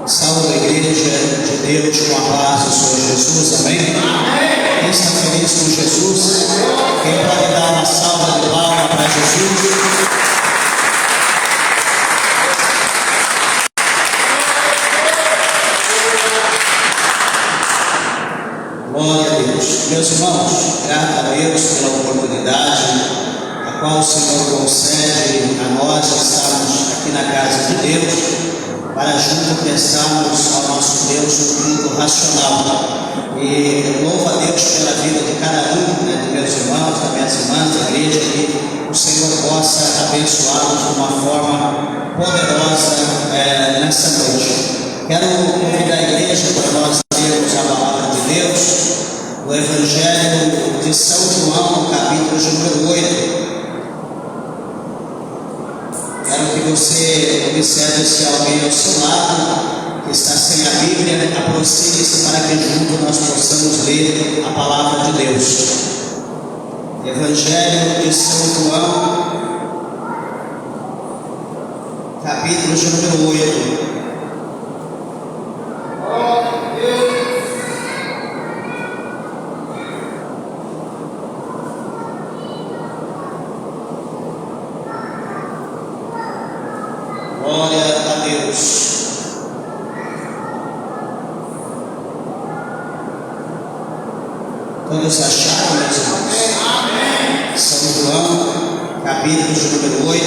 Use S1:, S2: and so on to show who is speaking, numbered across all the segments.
S1: Salve a igreja de Deus com a paz do Senhor Jesus, amém? Quem está feliz com Jesus? Quem pode dar uma salva de palmas para Jesus? Glória a Deus. Meus irmãos, grato a Deus pela oportunidade a qual o Senhor concede a nós estarmos aqui na casa de Deus, para junto prestarmos ao nosso Deus um culto racional. E louvo a Deus pela vida de cada um, de meus irmãos, das minhas irmãs da igreja, que o Senhor possa abençoá-los de uma forma poderosa nessa noite. Quero convidar a igreja para nós lermos a palavra de Deus, o Evangelho de São João, capítulo de número 8. Quero que você observe se alguém ao seu lado que está sem a Bíblia, aproxime-se para que juntos nós possamos ler a palavra de Deus. Evangelho de São João, capítulo de número 8. Glória a Deus. Todos acharam, meus irmãos? Amém. São João, capítulo de número 8.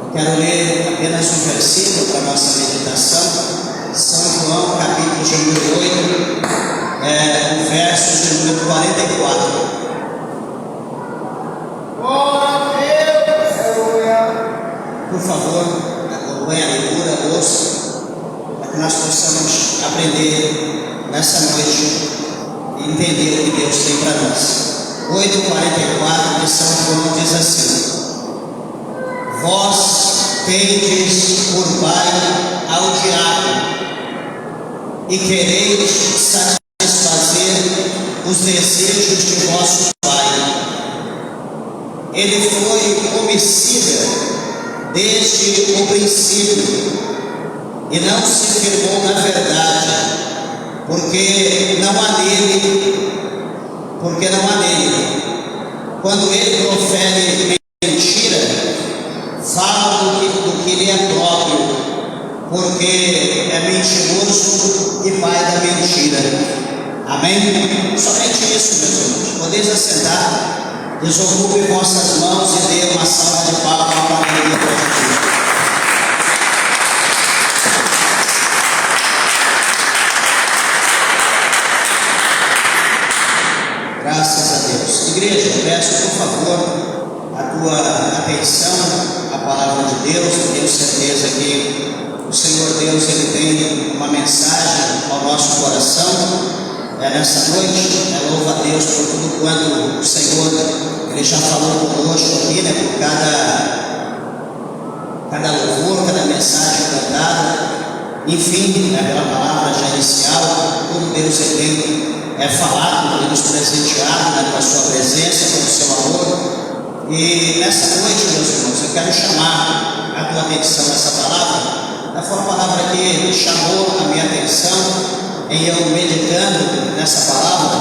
S1: Eu quero ler apenas um versículo para a nossa meditação. São João, capítulo de número 8, o verso de número 44. Por favor, acompanhe a leitura, ouça, para que nós possamos aprender nessa noite e entender o que Deus tem para nós. 8:44 de São João diz assim: Vós tendes por pai ao diabo e quereis satisfazer os desejos de vosso pai. Ele foi homicida desde o princípio, e não se firmou na verdade, porque não há nele. Quando ele profere mentira, fala do que lhe é próprio, porque é mentiroso e pai da mentira. Amém? Somente isso, meus irmãos. Podeis assentar. Desocupe vossas mãos e dê uma salva de palmas para a alegria para Jesus. Graças a Deus. Igreja, peço por favor a tua atenção à palavra de Deus. Eu tenho certeza que o Senhor Deus ele tem uma mensagem ao nosso coração. Nessa noite, louvo a Deus por tudo quanto o Senhor ele já falou conosco aqui, por cada louvor, cada mensagem cantada, enfim, pela palavra já inicial, tudo Deus ele tem falado, ele nos presenteado com a sua presença, com o seu amor. E nessa noite, meus irmãos, eu quero chamar a tua atenção nessa palavra. Foi uma palavra que chamou a minha atenção em eu meditando nessa palavra,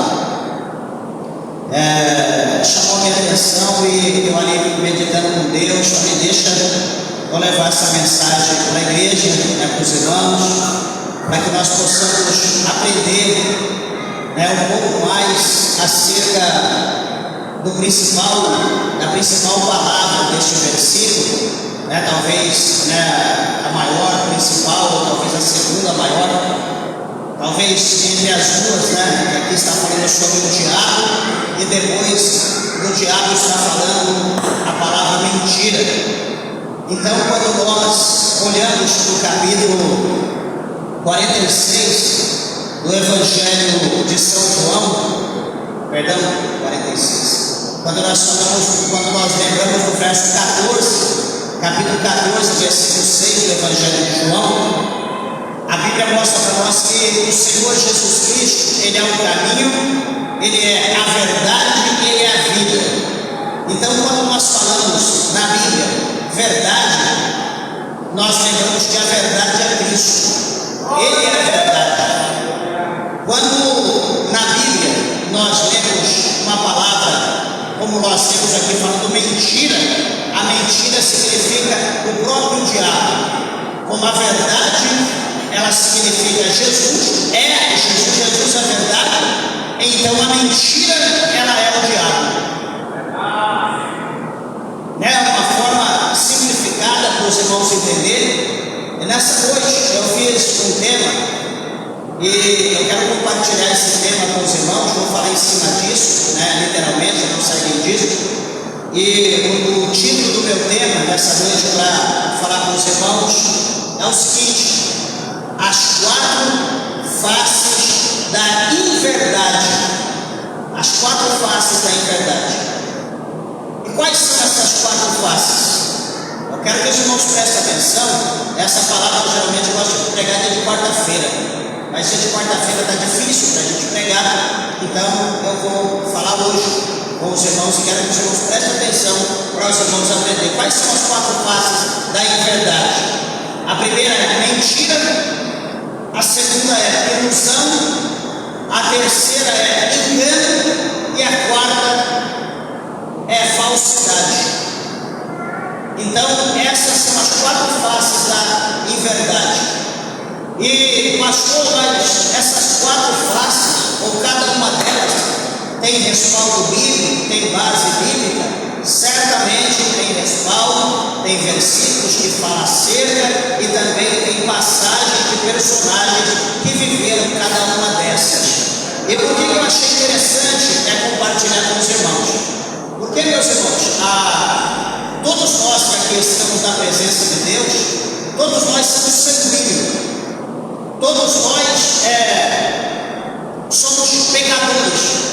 S1: chamou a minha atenção e eu ali meditando com Deus, falei, deixa eu levar essa mensagem para a igreja, para os irmãos, para que nós possamos aprender um pouco mais acerca da principal palavra deste versículo, talvez a maior, principal, ou talvez a segunda maior. Talvez entre as duas, que aqui está falando sobre o diabo e depois o diabo está falando a palavra mentira. Então, quando nós olhamos para o capítulo 46 do Evangelho de São João, 46, quando nós lembramos do verso 14, capítulo 14, versículo 6 do Evangelho de João, a Bíblia mostra para nós que o Senhor Jesus Cristo, Ele é o caminho, Ele é a verdade e Ele é a vida. Então, quando nós falamos na Bíblia verdade, nós lembramos que a verdade é Cristo. Ele é a verdade. Quando na Bíblia nós lemos uma palavra, como nós temos aqui falando mentira, a mentira significa o próprio diabo. Como a verdade, ela significa Jesus é a verdade, então a mentira, ela é o diabo. É uma forma simplificada para os irmãos entenderem. E nessa noite eu fiz um tema, e eu quero compartilhar esse tema com os irmãos. Vou falar em cima disso, literalmente, não saí disso. E o título do meu tema nessa noite para falar com os irmãos é o seguinte: as 4 faces da inverdade. As 4 faces da inverdade. E quais são essas 4 faces? Eu quero que os irmãos prestem atenção. Essa palavra eu geralmente gosto de pregar dia de quarta-feira, mas dia de quarta-feira está difícil para a gente pregar, então eu vou falar hoje com os irmãos e quero que os irmãos prestem atenção para os irmãos aprender quais são as 4 faces da inverdade. A primeira é mentira, a segunda é ilusão, a terceira é engano e a quarta é falsidade. Então essas são as 4 faces da inverdade. E pastor, mas essas 4 faces, ou cada uma delas, tem respaldo bíblico, tem base bíblica? Certamente tem respaldo, tem versículos que falam acerca e também tem passagens de personagens que viveram cada uma dessas. E por que eu achei interessante compartilhar com os irmãos? Porque, meus irmãos, todos nós que aqui estamos na presença de Deus, todos nós somos sanguíneos, todos nós somos pecadores.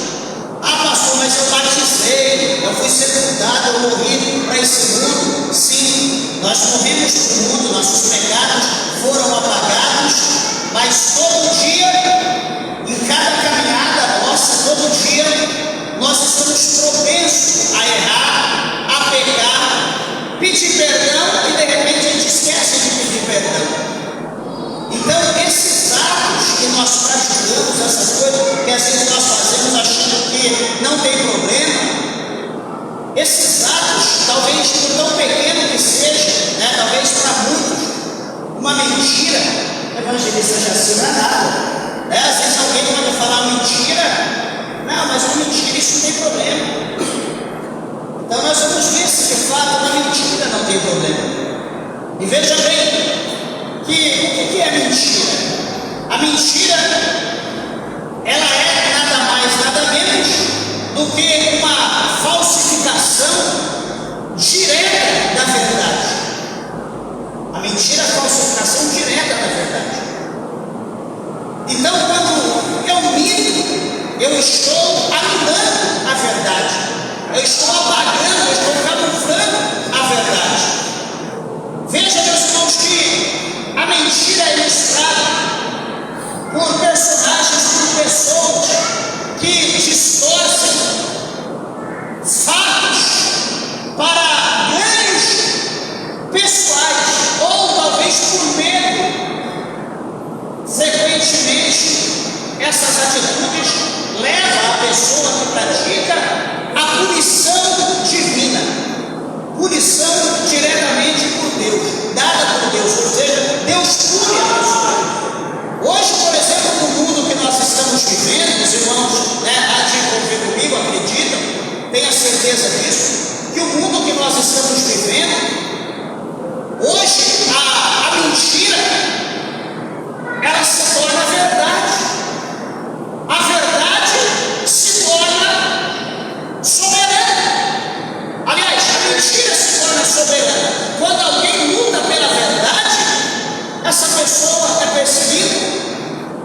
S1: Pastor, mas eu batizei, eu fui sepultado, eu morri para esse mundo. Sim, nós morremos para o mundo, nossos pecados foram apagados, mas todo dia, em cada caminhada nossa, todo dia, nós estamos propensos a errar, a pecar, pedir perdão e de repente a gente esquece de pedir perdão. Então, esses atos que nós praticamos, essas coisas que às vezes nós fazemos achando que não tem problema, esses atos, talvez por tão pequeno que seja, talvez para muitos, uma mentira, evangelista já se não é nada. Às vezes alguém pode falar mentira, não, mas uma mentira isso não tem problema. Então nós vamos ver se de fato uma mentira não tem problema. E veja bem, o que é mentira? A mentira, ela é nada mais, nada menos do que uma falsificação direta da verdade. A mentira é a falsificação direta da verdade. Então, quando eu minto, eu estou anulando a verdade, eu estou apagando, eu estou camuflando a verdade. Veja, meus irmãos, que a mentira é ilustrada por personagens, por pessoas que distorcem fatos para ganhos pessoais, ou talvez por medo. Frequentemente, essas atitudes levam a pessoa que pratica a punição divina, punição diretamente por Deus, dada por Deus, ou seja, Deus pune a pessoa. Hoje, por exemplo, no mundo que nós estamos vivendo, os irmãos há de conviver comigo, acreditam, tenha certeza disso, que o mundo que nós estamos vivendo, hoje a mentira, ela se torna verdade. A verdade se torna soberana. Aliás, a mentira se torna soberana. Quando alguém luta pela verdade, essa pessoa é perseguida,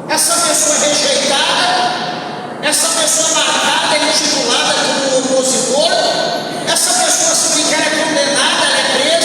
S1: essa pessoa é rejeitada, essa pessoa é marcada e intitulada como opositor, essa pessoa, se brincar, é condenada, ela é presa.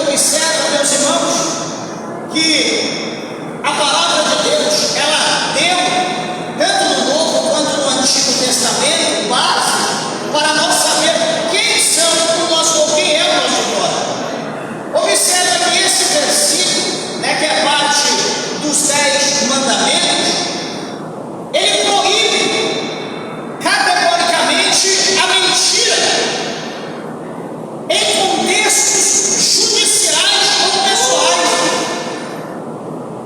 S1: observa, meus irmãos, que a palavra de Deus, ela deu, tanto no Novo quanto no Antigo Testamento, base para nós saber quem são o nosso, ou quem é o nosso glória. Observa que esse versículo, né, que é parte dos 10 mandamentos, ele proíbe categoricamente a mentira em contextos judiciais ou pessoais,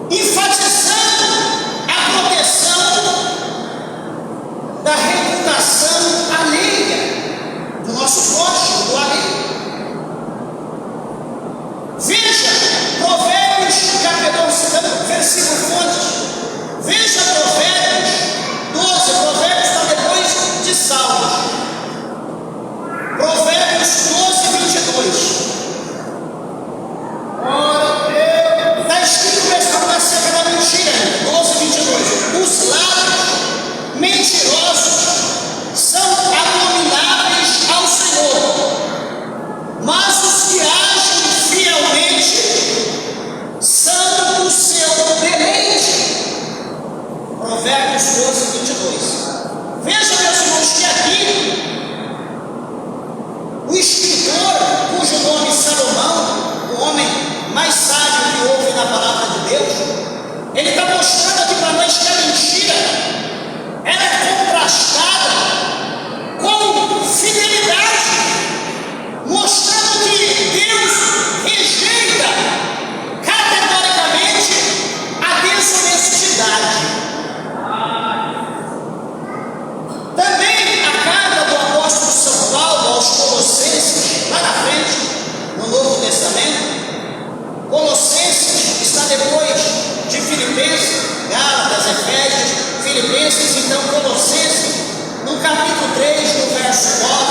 S1: enfatizando a proteção da reputação alheia, do nosso próximo, do alheio. Veja Provérbios, capítulo, versículo fonte. Veja Provérbios 12, Provérbios está depois de Salmos. Provérbios 12, 22. Está escrito mesmo acerca da mentira, 12, 22. Os lábios mentirosos são abomináveis ao Senhor, mas os que agem fielmente são o seu deleite. Provérbios 12, 22. Veja, meus irmãos, que aqui o escritor, cujo nome Salomão, o homem mais sábio que houve na palavra de Deus, ele está mostrando aqui para nós que a mentira ela é contrastada com fidelidade, mostrando que Deus rejeita categoricamente a desonestidade. Também a carta do apóstolo São Paulo aos Colossenses, lá na frente, no Novo Testamento, Colossenses está depois de Filipenses, Gálatas, Efésios, Filipenses, então Colossenses, no capítulo 3, no verso 9,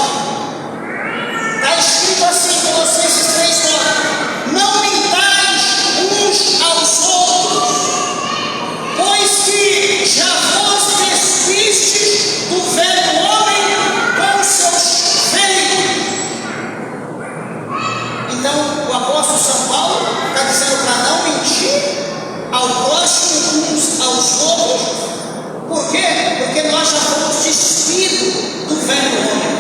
S1: está escrito assim, Colossenses 3, 9: não mintais uns aos outros, pois que já vos despistes do velho homem com os seus feitos. Então o apóstolo São Paulo está dizendo para não mentir ao próximo uns aos outros. Por quê? Porque nós já fomos despidos do velho homem,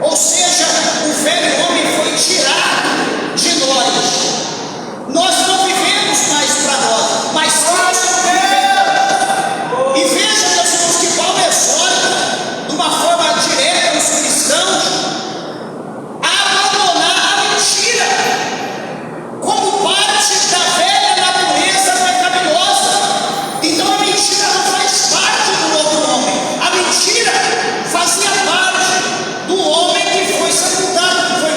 S1: ou seja, o velho homem foi tirado de nós. Nós não vivemos mais para nós, mas Cristo vive. E veja, meus irmãos, que Paulo exorta de uma forma direta os cristãos a abandonar a mentira como parte da velha natureza pecaminosa. Então a mentira não faz parte do novo homem, a mentira fazia parte do homem que foi sepultado, que foi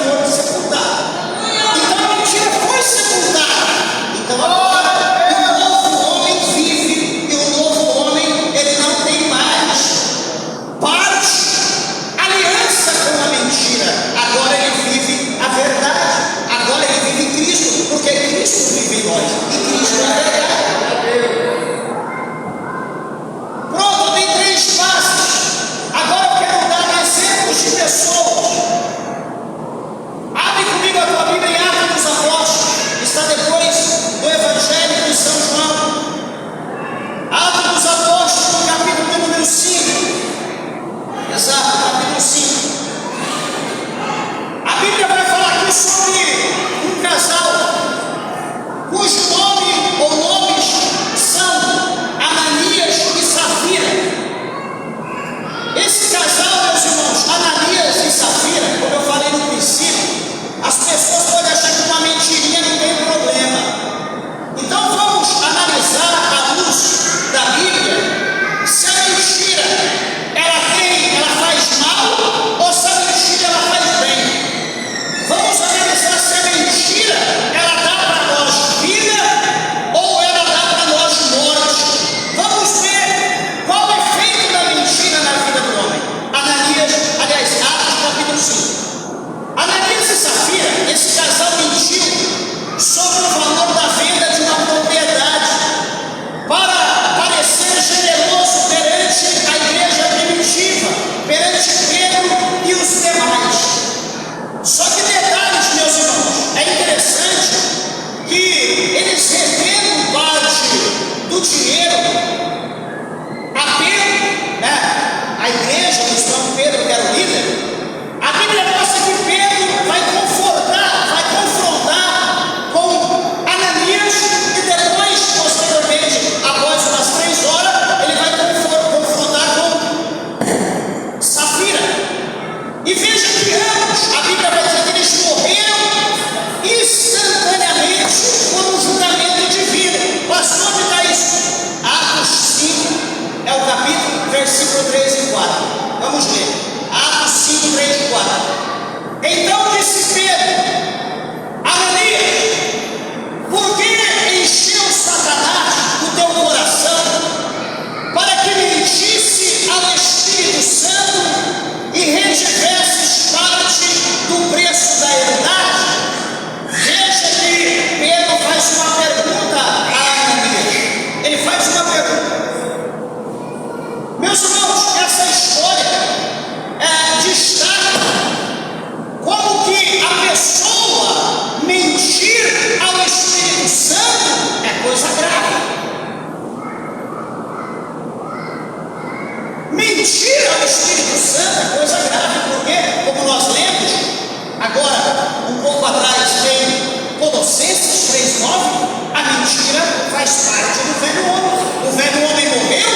S1: faz parte do velho homem. O velho homem morreu,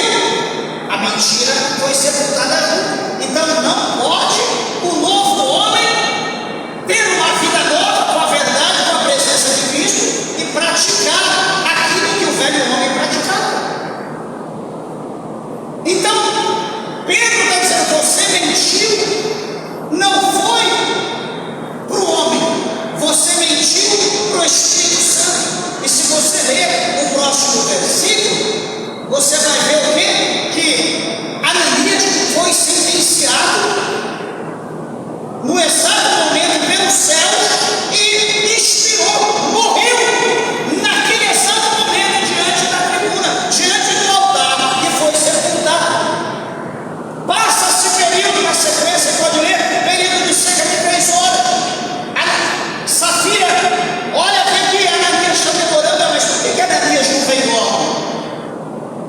S1: a mentira foi sepultada junto. Então não pode o novo homem ter uma vida nova com a verdade, com a presença de Cristo e praticar aquilo que o velho homem praticava. Então, Pedro está dizendo: você mentiu, não foi para o homem, você mentiu para o Espírito Santo. E se você ler o próximo versículo, você vai ver o quê? Que Ananias foi sentenciado no exato momento pelo céu e expirou, morreu naquele exato momento diante da tribuna, diante do altar, e foi sepultado. Passa-se período na sequência, pode ler, período de cerca de 3 horas. Safira, olha que Ananias está demorando, mas por que Ananias não veio logo?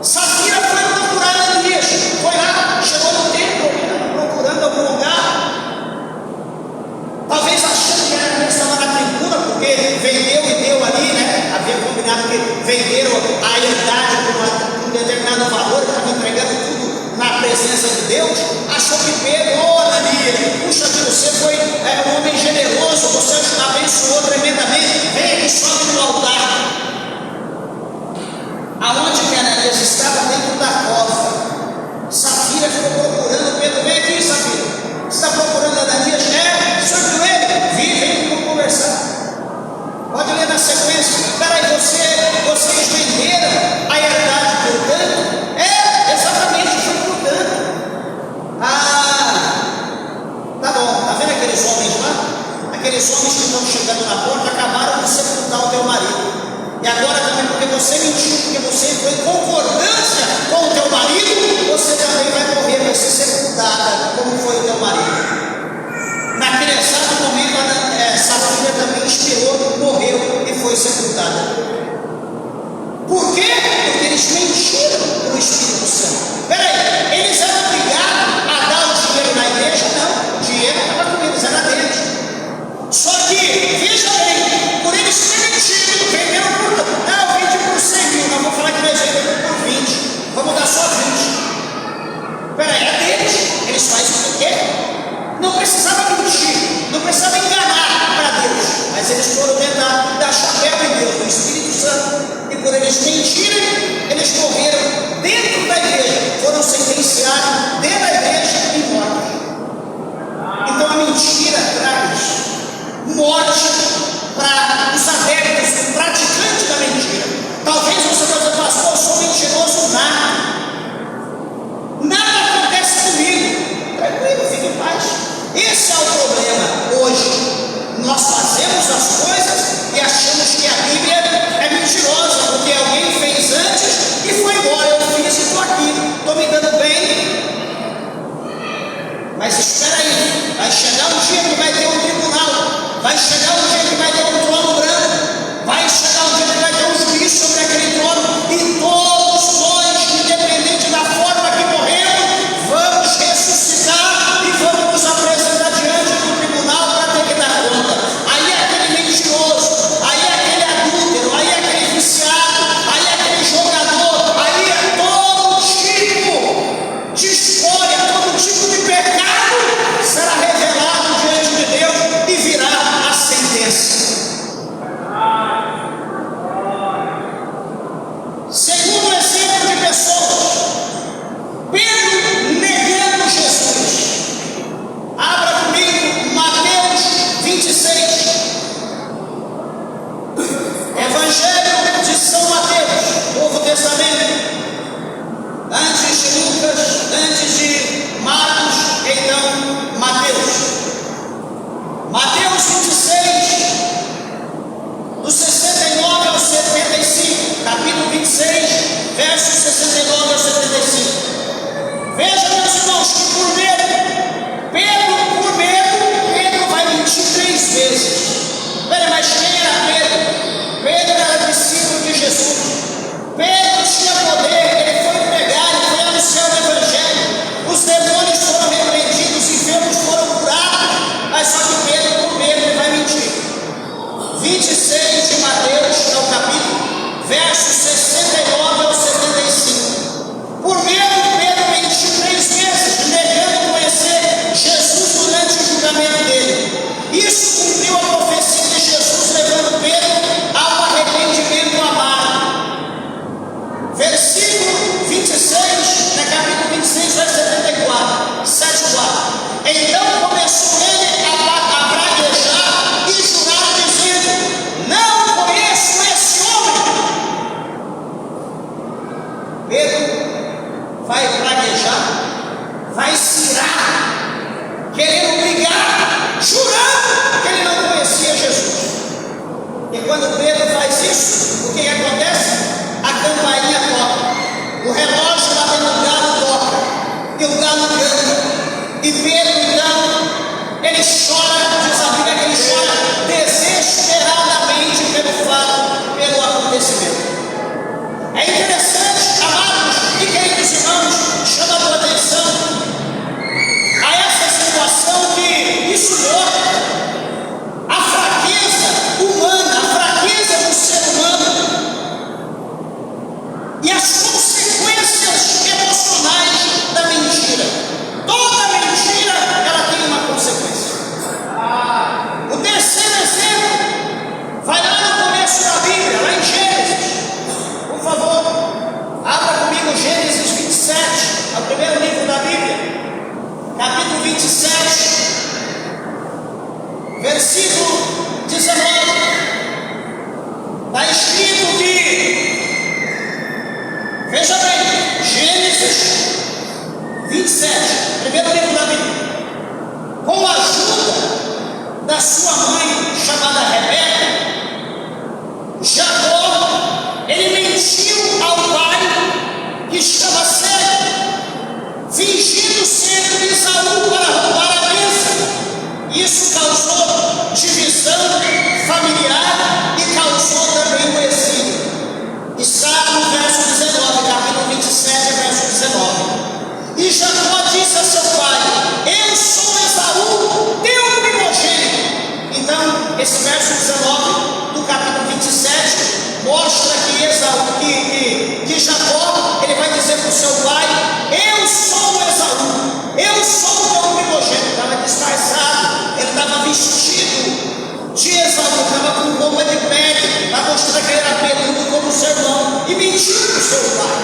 S1: Safira foi procurar Ananias, foi lá, chegou no templo, procurando algum lugar, talvez achando que Ananias estava na tribuna, porque vendeu e deu ali, né? Havia combinado que venderam a herdade por um determinado valor, estava entregando tudo na presença de Deus. Achou que Pedro, Ananias, puxa vida, você foi um homem generoso, você abençoou tremendamente, vem aqui, sobe no altar. Aonde que Ananias estava? Dentro da cova. Safira ficou procurando Pedro. Vem aqui, Safira, você está procurando Ananias? Sobre ele, vem, vamos conversar. Pode ler na sequência. Peraí, vocês venderam a herdade por tanto? Exatamente, foi por tanto. Tá bom, tá vendo aqueles homens lá? Aqueles homens que estão chegando na porta acabaram de sepultar o teu marido. E agora também, porque você mentiu, porque você entrou em concordância com o teu marido, você também vai morrer, vai ser sepultada, como foi o teu marido. Naquele exato momento, Safira também expirou, morreu e foi sepultada. Por quê? Porque eles mentiram para o Espírito Santo. Peraí, eles eram obrigados a dar o dinheiro na igreja? Não, o dinheiro estava com eles, era deles. Só que, veja bem, por eles terem mentido, venderam por... Não, eu vendi por 100 mil, não vou falar que nós vendemos por 20, vamos dar só 20. Peraí, é deles, eles fazem o que querem. Não precisava mentir, não precisava enganar para Deus, mas eles foram tentar dar chapéu em Deus, no Espírito Santo, e por eles mentirem, eles morreram dentro da igreja, foram sentenciados dentro da igreja e mortos. Então a mentira traz morte para os adeptos, o praticante da mentira. Talvez você vai dizer: pastor, eu sou mentiroso, nada acontece comigo. Tranquilo, fique em paz. Esse é o problema hoje. Nós fazemos as coisas e achamos que a Bíblia é mentirosa, porque alguém fez antes e foi embora. Eu fiz e estou aqui, estou me dando bem. Mas espera aí, vai chegar um dia que vai ter um tribunal, vai chegar um dia que vai ter um trono branco, vai chegar um dia que vai ter um juiz sobre aquele trono, e todos nós, independente da forma que morremos, vamos ressuscitar e vamos nos apresentar diante do tribunal para ter que dar conta. Aí é aquele mentiroso, aí é aquele adúltero, aí é aquele viciado, aí é aquele jogador, aí é todo tipo de escolha, todo tipo de pecado será revelado diante de Deus e virá a sentença. Segundo exemplo de pessoas, Pedro negando Jesus. Abra comigo Mateus 26. Evangelho de São Mateus, Novo Testamento. Antes de Lucas, antes de Marcos, então Mateus. Mateus 26, do 69 ao 75, capítulo 26, versos 69 ao 75. Veja, meus irmãos, que por medo, vai mentir 3 vezes. Peraí, mas quem era Pedro? Pedro era discípulo de Jesus. Pedro tinha poder, ele foi pregar, ele foi anunciar o Evangelho. Os demônios foram repreendidos, os enfermos foram curados. Mas só que Pedro, por medo, ele vai mentir. 26 de Mateus, é o capítulo, verso 60. isso, o que acontece? A campainha toca, o relógio lá dentro do galo toca, e o galo canta, e Pedro então, ele chora, diz a Bíblia que ele chora desesperadamente pelo fato, pelo acontecimento. É interessante, amados e queridos irmãos, chama a tua atenção a essa situação que isso mostra a fraqueza humana, a fraqueza do ser humano e as consequências emocionais da mentira. Toda mentira, ela tem uma consequência. O terceiro exemplo vai lá no começo da Bíblia, lá em Gênesis. Por favor, abra comigo Gênesis 27, é o primeiro livro da Bíblia, capítulo 27, versículo 19. Está escrito que, veja bem, Gênesis 27, primeiro livro da Bíblia, com a ajuda da sua mãe chamada Rebeca, Jacó, ele mentiu ao pai que estava cego, fingindo ser Esaú para roubar a bênção. Isso causou divisão familiar e causou também o exílio. Está no verso 19, capítulo 27, verso 19. E Jacó disse a seu pai: eu sou Esaú, teu primogênito. Então, esse verso 19 do capítulo 27 mostra que Jacó, ele vai dizer para o seu pai: eu sou Esaú, eu sou o teu primogênito. Estava disfarçado, ele estava vestido de Esaú, estava com roupa de pele, para mostrar que ele era peludo como seu irmão, e mentiu para o seu pai.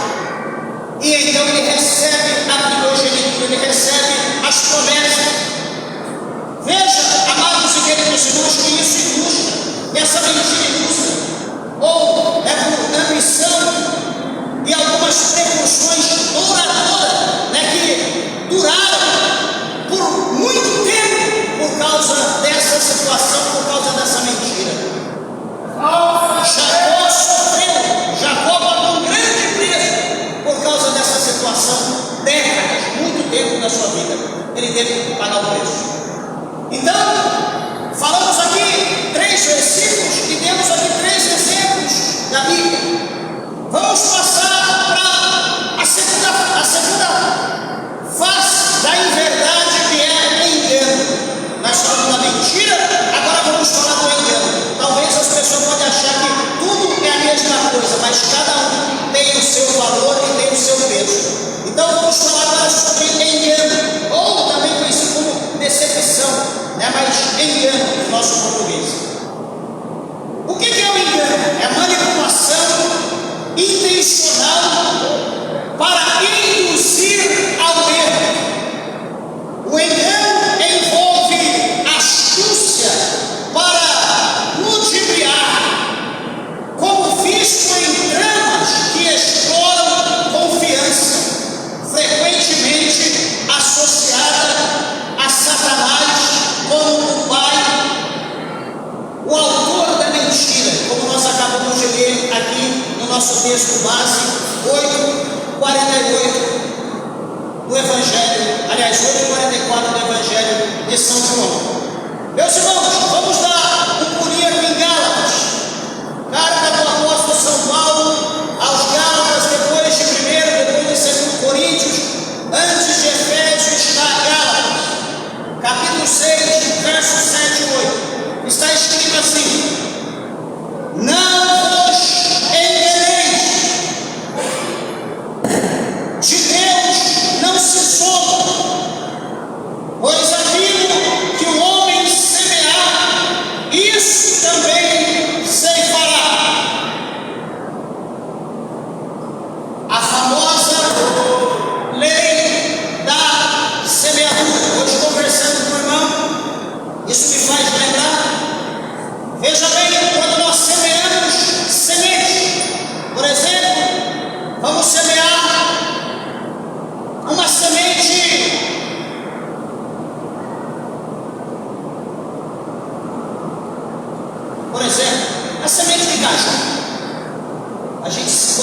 S1: E então ele recebe a primogenitura, ele recebe as promessas. Veja, amados e queridos irmãos, que isso ilustra, essa mentira ilustra, ou é por ambição e algumas precursões duradouras, que duraram por muito tempo por causa dessa situação, por causa dessa mentira. Jacó sofreu, Jacó pagou um grande preço por causa dessa situação, décadas, muito tempo da sua vida, ele teve que pagar o preço. Então, falamos aqui 3 versículos e temos aqui 3 exemplos da Bíblia. Vamos passar para a segunda face da inverdade, que é engano. Nós falamos da mentira, agora vamos falar do engano. Talvez as pessoas podem achar que tudo é a mesma coisa, mas cada um tem o seu valor e tem o seu peso. Então vamos falar agora sobre engano, ou também conhecido como decepção, mas engano no nosso português. O que é o engano? É a manipulação intencional para induzir ao erro. O engano envolve astúcia para ludibriar, como visto em tramas que exploram confiança, frequentemente associada a Satanás como o pai, o autor da mentira, como nós acabamos de ler aqui no nosso texto base, 8:48 do Evangelho, aliás, 8:44 do Evangelho de São João. Meus irmãos, vamos dar um pulinho aqui em Gálatas, carta do apóstolo São Paulo aos Gálatas, depois de 1º, depois de 2 Coríntios, antes de Efésios, está Gálatas, capítulo 6, versos 7 e 8. Está escrito assim: não vos enganeis, de Deus não se zomba, pois aquilo que o homem semear,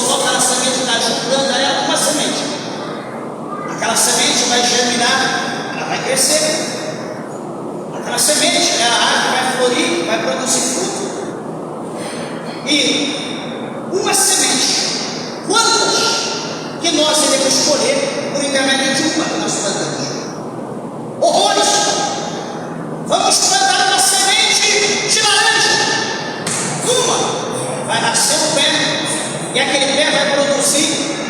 S1: sol, aquela semente está ajudando ela, uma semente. Aquela semente vai germinar, ela vai crescer. Aquela semente é a árvore, vai florir, vai produzir fruto. E uma semente, quantas que nós iremos escolher por intermédio de uma que nós plantamos? Horrores! Vamos plantar uma semente de laranja. Uma vai nascer no pé, e aquele pé vai produzir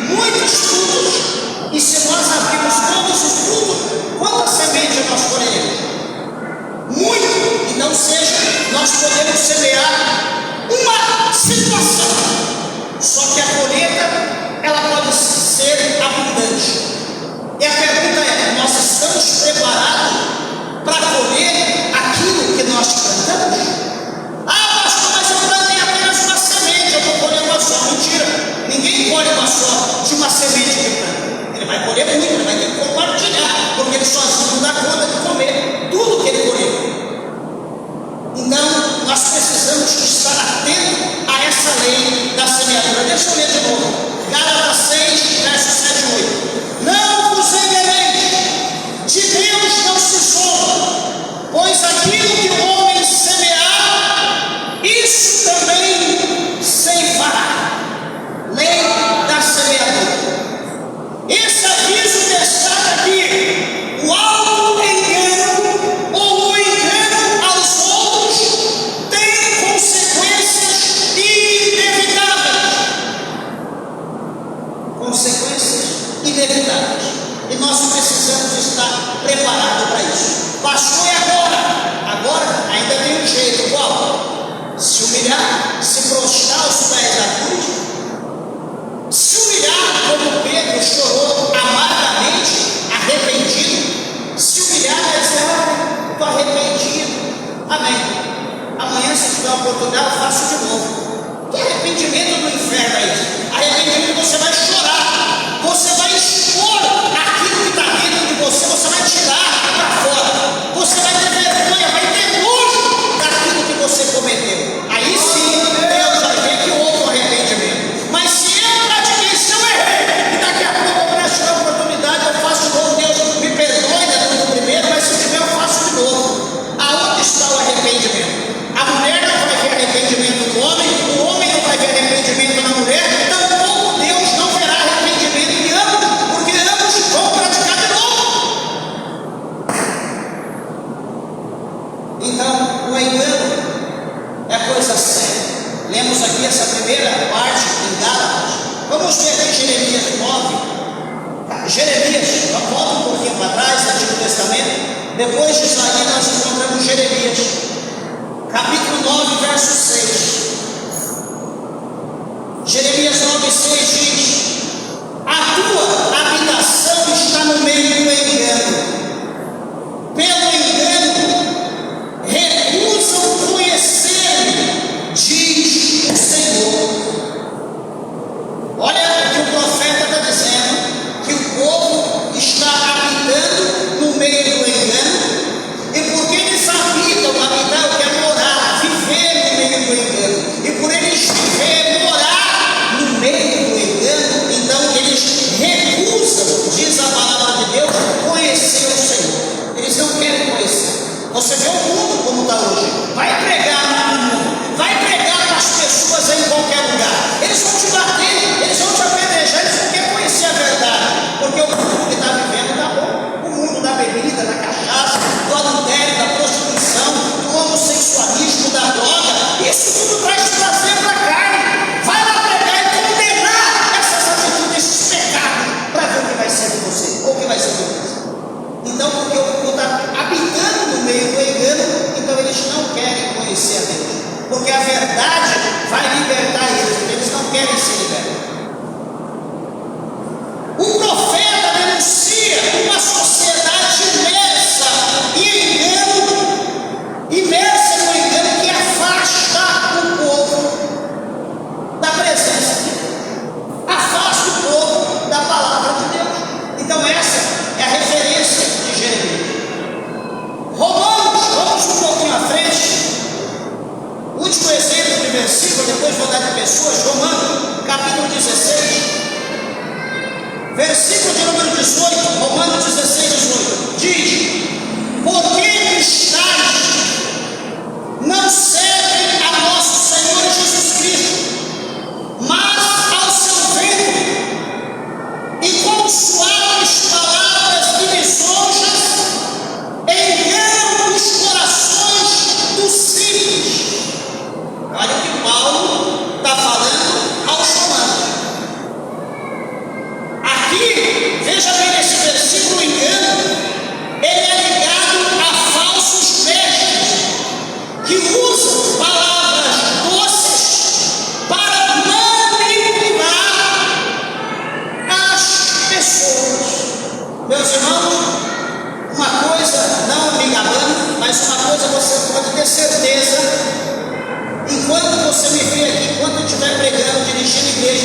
S1: muitos frutos. E se nós abrirmos todos os frutos, quantas sementes nós colheremos? Muito. Então, seja, nós podemos semear uma situação, só que a colheita ela pode ser abundante. E a pergunta é: nós estamos preparados para colher aquilo que nós plantamos? Ah, pastor, mas eu plantei apenas uma semente, eu vou colher uma só. Mentira, ninguém colhe uma só de uma semente que planta. Ele vai colher muito, ele vai ter que compartilhar, porque ele sozinho não dá conta de comer tudo que ele colheu. Então, nós precisamos estar atentos a essa lei da semeadura. Deixa eu ler de novo. Gálatas 6, versos 7 e 8. Não vos enganeis, de Deus não se zomba, pois aquilo que o homem semear, isso também ceifará. Lei da semeadura. Esse aviso destaca aqui o auto-engano ou o engano aos outros tem consequências inevitáveis. Consequências inevitáveis. E nós precisamos estar preparados para isso. Pastor, e agora? Agora ainda tem um jeito. Qual? Se humilhar, se prostrar aos pés da cruz, se humilhar como Pedro chorou amargamente, arrependido. Se humilhar e dizer: estou arrependido. Amém. Amanhã, se tiver a oportunidade, eu faço de novo. Que arrependimento do inferno é isso? Arrependimento, você vai chorar, você vai expor aquilo que está dentro de você, você vai tirar para fora, você vai ter vergonha, vai ter nojo daquilo que você cometeu. Aí sim, Deus vai ver que houve um arrependimento. Mas se eu pratiquei, se eu errei, e daqui a pouco eu presto a oportunidade, eu faço de novo, Deus me perdoe do primeiro, mas se tiver, eu faço de novo. Aonde está o arrependimento? A mulher não vai ver arrependimento no homem, o homem não vai ver arrependimento na mulher, tampouco Deus não verá arrependimento de ambos, porque ambos vão praticar de novo. Então, o engano é coisa séria. Lemos aqui essa primeira parte em Gálatas. Vamos ver aqui Jeremias 9. Jeremias, volta um pouquinho para trás, no Antigo Testamento. Depois de Isaías, nós encontramos Jeremias, capítulo 9, verso 6. Jeremias 9, 6 diz: a tua habitação está no meio do engano. Pelo engano, recusam conhecer-me, diz o Senhor. Olha o que o profeta está dizendo: que o povo está habitando no meio do engano, e porque eles habitam, habitar o que é morar, viver no meio do engano,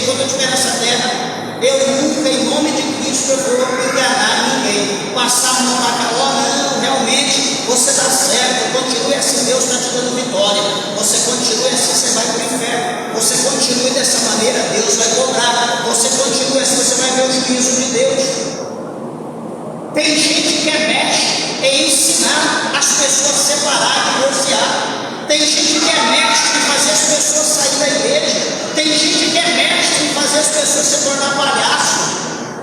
S1: enquanto eu estiver nessa terra, eu nunca, em nome de Cristo, eu vou enganar ninguém, passar a mão na cara. Não, realmente, você está certo, continue assim, Deus está te dando vitória, você continue assim, você vai para o inferno, você continue dessa maneira, Deus vai cobrar, você continue assim, você vai ver o juízo de Deus. Tem gente que é mestre em ensinar as pessoas a separar, divorciar. Tem gente que é mestre em fazer as pessoas sair da igreja. Tem gente que é mestre em fazer as pessoas se tornar palhaço.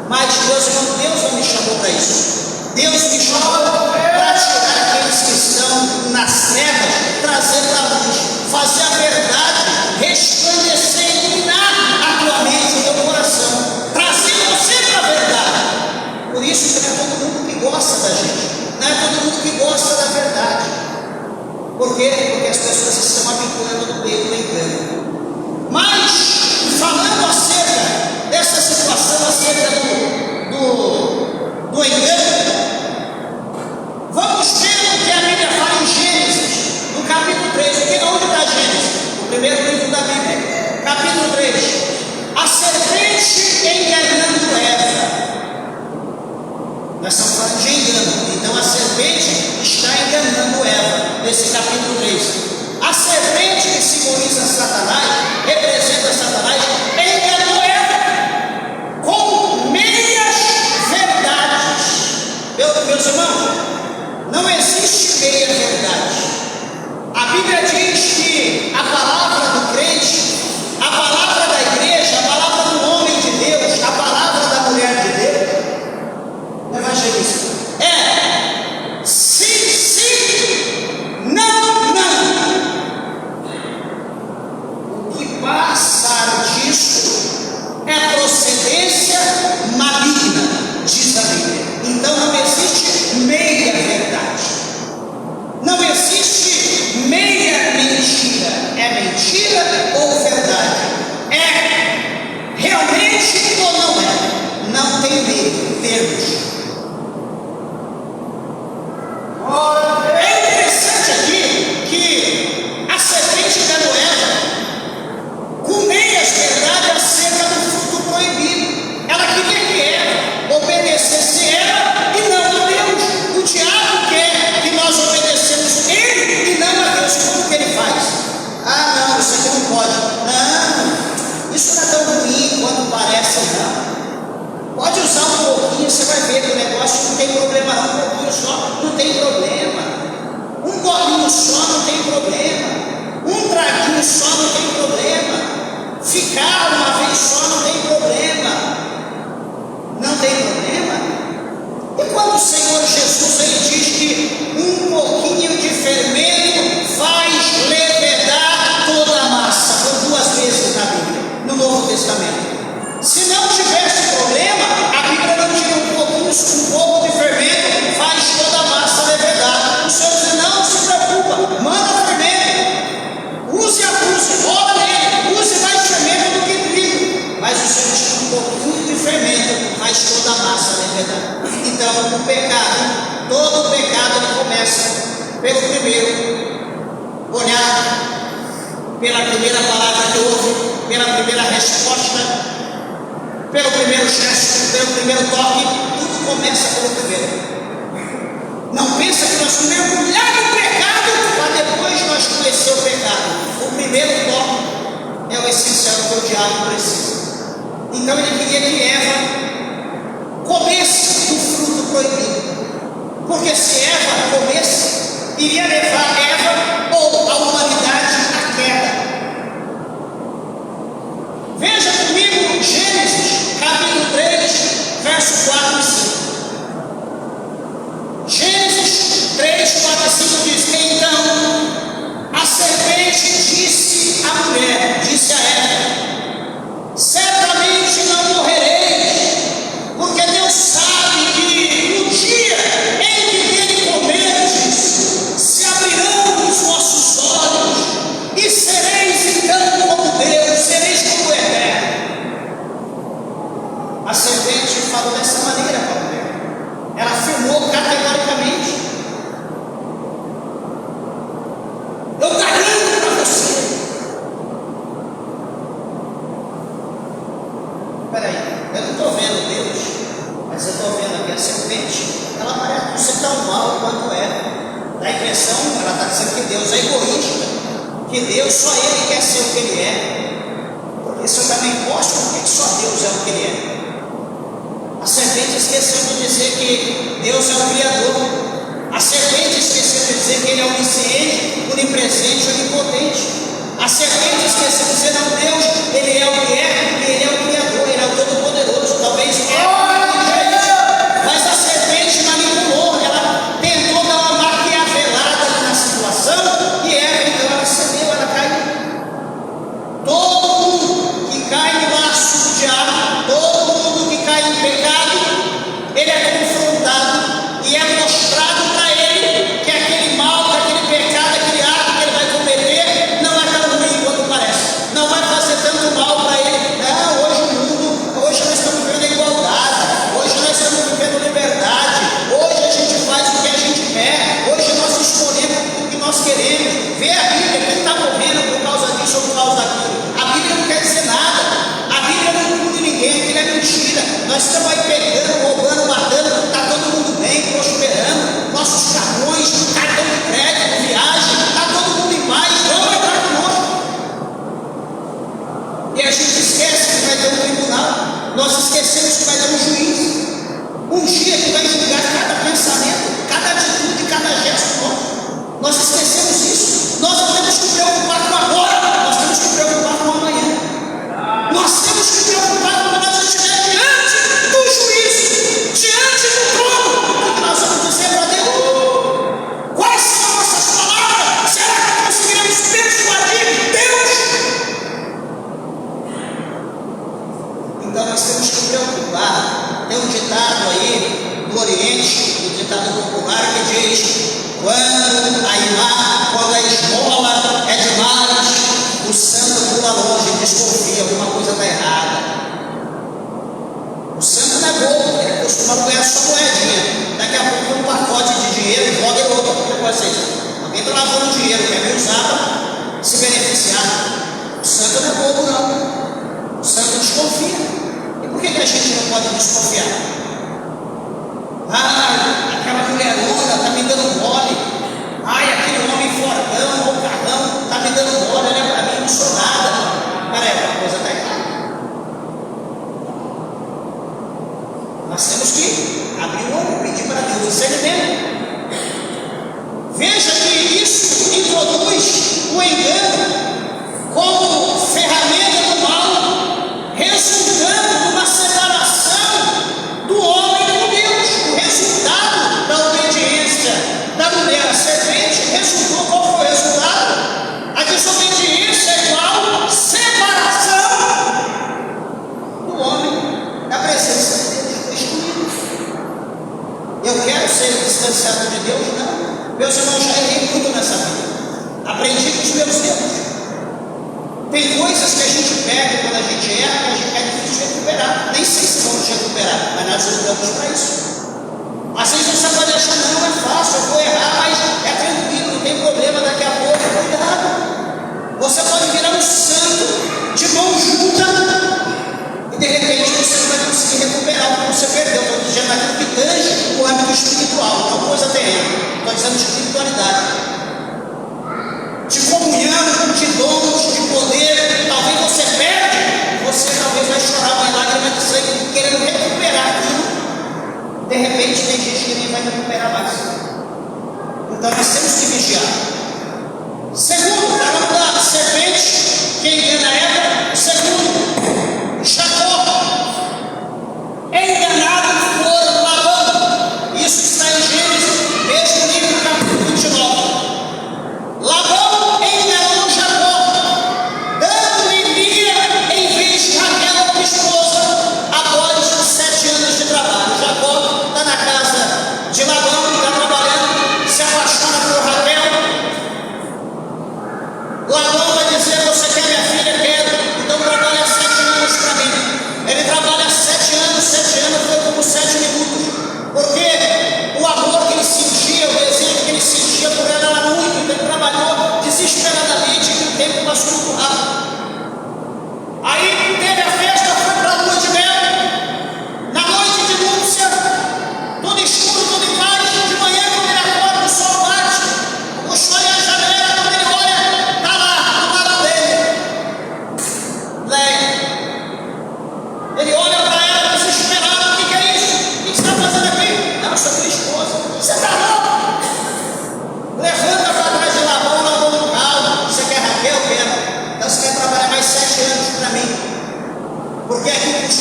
S1: Mas Deus não me chamou para isso. Deus me chamou para tirar aqueles que estão nas trevas, trazer para a luz, fazer a verdade resplandecer e iluminar a tua mente e o teu coração, trazer você para a verdade. Por isso que não é todo mundo que gosta da gente, não é todo mundo que gosta da verdade. Por quê? Porque as pessoas estão habituando no meio do engano. Mas, falando acerca dessa situação, acerca do engano, vamos ver o que a Bíblia fala em Gênesis, no capítulo 3. Onde está Gênesis? O primeiro livro da Bíblia, capítulo 3. A serpente enganando Eva. Nós estamos falando de engano, então a serpente está enganando Eva, nesse capítulo 3. A serpente que simboliza Satanás, representa Satanás, enganou Eva com meias verdades. Meus irmãos, não existe meia verdade. A Bíblia diz que a palavra do crente, a palavra da igreja, a palavra do homem de Deus, a palavra da mulher de Deus, evangelista, é sim, sim, não, não. O que passar disso é procedência maligna, diz a Bíblia. Então não existe meia verdade, não existe meia mentira. É mentira ou verdade? É realmente ou não é? Não tem meio termos. É interessante aqui que a serpente enganou Eva com meias verdades acerca do fruto proibido. Ela queria que Eva obedecesse ela e não a Deus. O diabo quer que nós obedecemos ele e não a Deus. Como que ele faz? Ah, não, isso aqui não pode. Não, isso não é tão ruim quanto parece, não. Pode usar um pouquinho, você vai ver que o negócio não tem problema não. Um pouquinho só, não tem problema. Um golinho só, não tem problema. Um traguinho só, não tem problema. Ficar uma vez só, não tem problema. Não tem problema? E quando o Senhor Jesus ele diz que um pouquinho de fermento faz levedar toda a massa, por 2 vezes na Bíblia, no Novo Testamento. Se não tivesse problema, a Bíblia não diz um pouco de fermento faz toda a massa levedar. O Senhor diz, não se preocupa, manda fermento, use, rola nele, use mais fermento do que trigo. Mas o Senhor diz um pouquinho de fermento faz toda a massa levedar. Então o pecado, todo o pecado ele começa pelo primeiro olhar, pela primeira palavra que ouve, pela primeira resposta, pelo primeiro gesto, pelo primeiro toque. Tudo começa pelo primeiro. Não pensa que nós mergulhar no pecado para depois nós conhecer o pecado. O primeiro toque é o essencial que o diabo precisa. Então ele queria que Eva comesse o fruto proibido, porque se Eva comesse, iria levar Eva ou a humanidade à queda. Veja comigo Gênesis capítulo 3, verso 4 e 5. Gênesis 3, 4 e 5 diz: então a serpente disse à mulher, disse a Eva: certamente não morrereis, porque Deus sabe que no dia em que dele comerdes, se abrirão os vossos tão mal quanto Eva. Dá a impressão, ela está dizendo que Deus é egoísta, que Deus só Ele quer ser o que Ele é. Porque se eu também posso, por que só Deus é o que Ele é? A serpente esqueceu de dizer que Deus é o Criador. A serpente esqueceu de dizer que Ele é onisciente, onipresente, onipotente. A serpente esqueceu de dizer, não, Deus, Ele é o que é, porque Ele é o Criador, Ele é o Todo-Poderoso. Talvez mas a serpente manipulou, ela tentou dar uma maquiavelada ali na situação, e Eva, então, ela cedeu, ela caiu. Todo mundo que cai no laço do diabo, todo mundo que cai em pecado, ele é confrontado e é mostrado para ele que aquele mal, que aquele pecado, aquele ato que ele vai cometer não é tão ruim quanto parece, não vai fazer tanto mal para ele. Não, hoje nós estamos vivendo a igualdade, hoje nós estamos vivendo liberdade, hoje a gente faz o que a gente quer, hoje nós escolhemos o que nós queremos. Vê a Bíblia, quem está morrendo por causa disso ou por causa daquilo. A Bíblia não quer dizer nada, a Bíblia não pune ninguém, aquilo é mentira. Nós estamos aí pegando, roubando, matando, está todo mundo bem, prosperando, nossos cartões, cartão de crédito, viagem, está todo mundo em paz, vamos entrar conosco. E a gente esquece que vai ter um tribunal, nós esquecemos que vai ter um juiz, um dia que vai julgar cada pensamento, cada atitude, cada gesto nosso. Nós esquecemos isso. Nós não temos que preocupar com agora, nós temos que preocupar com amanhã. Nós temos que preocupar quando nós estivermos diante do juízo, diante do trono. O que nós vamos dizer para Deus? Quais são as nossas palavras? Será que conseguiremos persuadir Deus? Então nós temos que preocupar. Tem um ditado aí do Oriente, um ditado popular que diz: quando a esmola é demais, o santo pula longe, desconfia, alguma coisa está errada. O santo não é bobo, ele costuma ganhar só moedinha. Daqui a pouco um pacote de dinheiro e joga em outro. O que pode ser? Alguém está lavando dinheiro, quer me usar para se beneficiar. O santo não é bobo, não. O santo desconfia. E por que a gente não pode desconfiar? Aquela mulherona está me dando mole. Aquele homem fortão ou carrão está me dando mole, olha para mim, não sou nada. Peraí, uma coisa está errada. Nós temos que abrir o olho, pedir para Deus discernimento. Veja que isso introduz o engano como ferramenta do mal, resultando numa separação do homem com Deus. O resultado da obediência da mulher à serpente resultou, qual foi o resultado? A desobediência é igual separação do homem da presença de Deus. Foi excluído. Eu quero ser distanciado de Deus? Não. Meus irmãos, já errei muito nessa vida. Aprendi com os meus erros. Tem coisas que a gente perde quando a gente erra, que a gente é difícil recuperar. Nem sei se vamos recuperar, mas nós lutamos para isso. Às vezes você pode achar, não, é fácil, eu vou errar, mas é tranquilo, não tem problema, daqui a pouco, cuidado. Você pode virar um santo de mão junta e de repente você não vai conseguir recuperar o que você perdeu. Estou dizendo aquilo que tange o âmbito espiritual, não coisa terrena. Estou dizendo de espiritualidade, de comunhão, de dons, de poder. Talvez você perde, você talvez vai chorar uma lágrima de sangue querendo recuperar aquilo. De repente tem gente que nem vai recuperar mais. Então nós temos que vigiar. Segundo, falando da serpente que engana Eva. Segundo, Jacó é enganado por Labão. Isso está em Gênesis, mesmo livro, capítulo 29. Labão enganou Jacó, dando-lhe Lia em vez de Raquel como esposa, após 7 anos de trabalho. Jacó está na casa de Labão, está trabalhando, se apaixona por Raquel,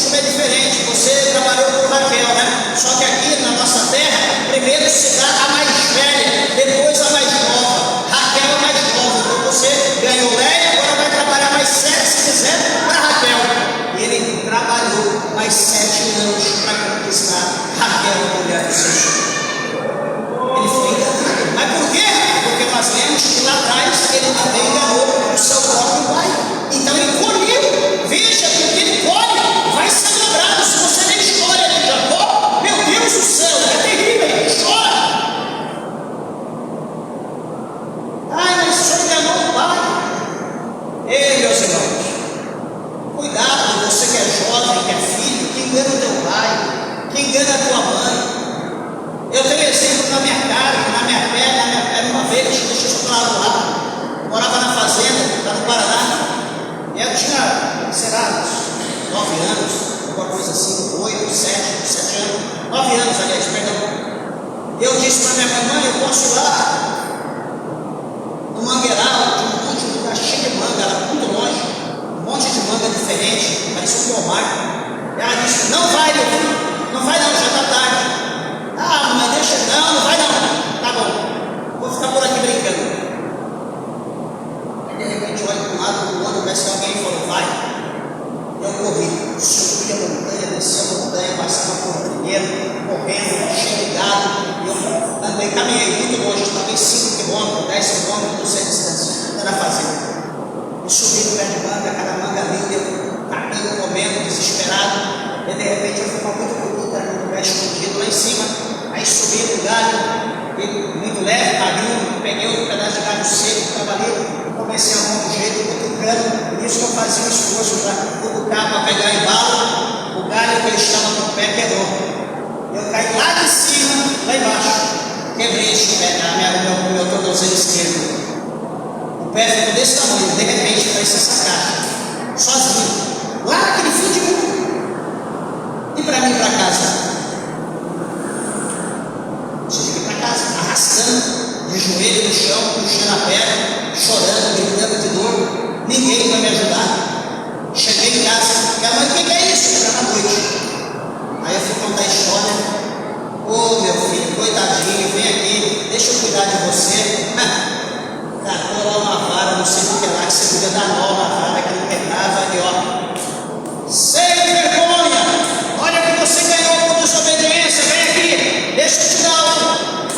S1: costume é diferente. Você trabalhou com Raquel, né? Só que aqui na nossa terra, primeiro se dá a mais velha, depois a mais nova. Raquel é mais nova, então você ganhou Léia, agora vai trabalhar mais 7, se quiser, para Raquel. E ele trabalhou mais 7 anos para conquistar Raquel, a mulher do seu sonho. Ele foi enganado. Mas por quê? Porque nós lemos que lá atrás ele também enganou o seu próprio pai. Então ele colheu. Veja que o que ele colhe vai ser dobrado. Se você ler a história de Jacó, meu Deus do céu, é terrível, ele chora. Ai, mas o senhor enganou o pai. Ei, meus irmãos, cuidado, você que é jovem, que é filho, que engana o teu pai, que engana a tua mãe. Eu tenho exemplo na minha casa, na minha pele, uma vez, deixa eu falar do lado, morava na fazenda, lá no Paraná, e eu tinha, sei lá, uns 9 anos, alguma coisa assim, 8, 7 anos, 9 anos, aliás, perdão. Eu disse para minha mãe, eu posso ir lá no mangueiral, de um monte de lugar cheio de manga, era muito longe, um monte de manga diferente, parecia um pomar. E ela disse, não vai, meu filho, não vai não, já está tarde. Ah, mas deixa, não vai não. Tá bom, vou ficar por aqui brincando. Aí de repente olho para um lado, do outro, parece que alguém falou, vai. Eu corri, subi a montanha, desci a montanha, passava por trilheiro, correndo, cheio de gado. Eu andei, caminhei muito longe, talvez 5 km, 10 km, não sei a distância, na fazenda. E subi no pé de manga, cada manga linda, eu catando, comendo, desesperado. E de repente eu fui uma muito bonita, no pé escondido lá em cima. Aí subi no galho, muito leve, magrinho, peguei um pedaço de galho seco, estava ali, comecei a arrumar um jeito, cutucando, por isso que eu fazia um esforço para cutucar, para pegar embalo, o galho que ele estava no pé quebrou. Eu caí lá de cima, lá embaixo, quebrei esse pé, o meu tornozelo esquerdo. O pé ficou desse tamanho, de repente foi essa caixa, sozinho, lá naquele fim de mundo. E para mim, para casa? Tive que ir para casa, arrastando, de joelho no chão, puxando a perna, chorando, gritando de dor. Ninguém vai me ajudar. Cheguei em casa, minha mãe, o que é isso? Era na noite. Aí eu fui contar a história. Ô meu filho, coitadinho, vem aqui, deixa eu cuidar de você. Tacou lá uma vara, não sei o que lá, que você podia dar nó na vara, que não pegava, e ó. Sem vergonha! Olha que você ganhou por desobediência, vem aqui, deixa eu te dar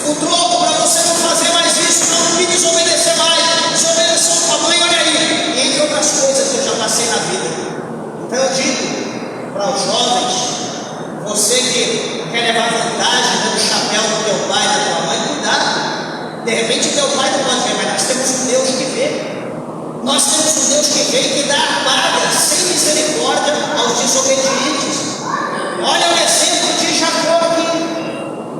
S1: o troco para você não fazer mais isso, não me desobedecer mais, desobedecer sua mãe, olha aí, e entre outras coisas que eu já passei na vida. Então eu digo para os jovens, você que quer levar vantagem no chapéu do teu pai, da tua mãe, cuidado. De repente o teu pai não pode ver, mas nós temos um Deus que vê. Nós temos um Deus que vê e que dá a paga sem misericórdia aos desobedientes. Olha o exemplo de Jacó aqui.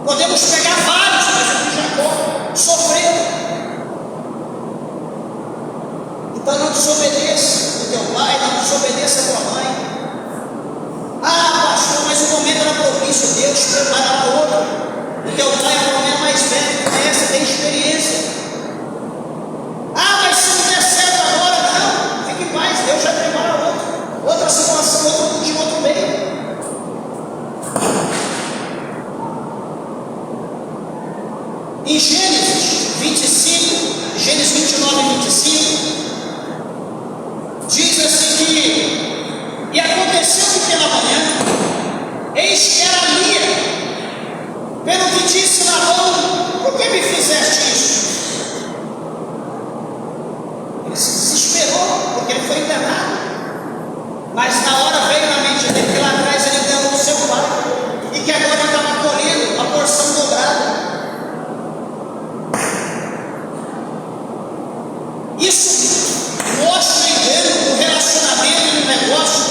S1: Podemos pegar vários, mas o de Jacó sofreu. Então não desobedeça o teu pai, não desobedeça a tua mãe. Ah, pastor, mas o momento era propício, Deus prepara para outro. O teu pai é o momento mais velho, conhece, tem experiência. Ah, mas se não der certo agora, não, fique em paz, Deus já prepara outro. Outra situação, outro motivo, outro meio. Em Gênesis 25, Gênesis 29 e 25, diz assim que, e aconteceu que pela manhã, eis que era Lia, pelo que disse Labão, por que me fizeste isso? Ele se desesperou, porque ele foi enganado, mas na hora veio na mente dele que lá atrás ele enganou o seu pai, e que agora ele estava colhendo a porção dobrada. Isso mostra engano no relacionamento e no negócio,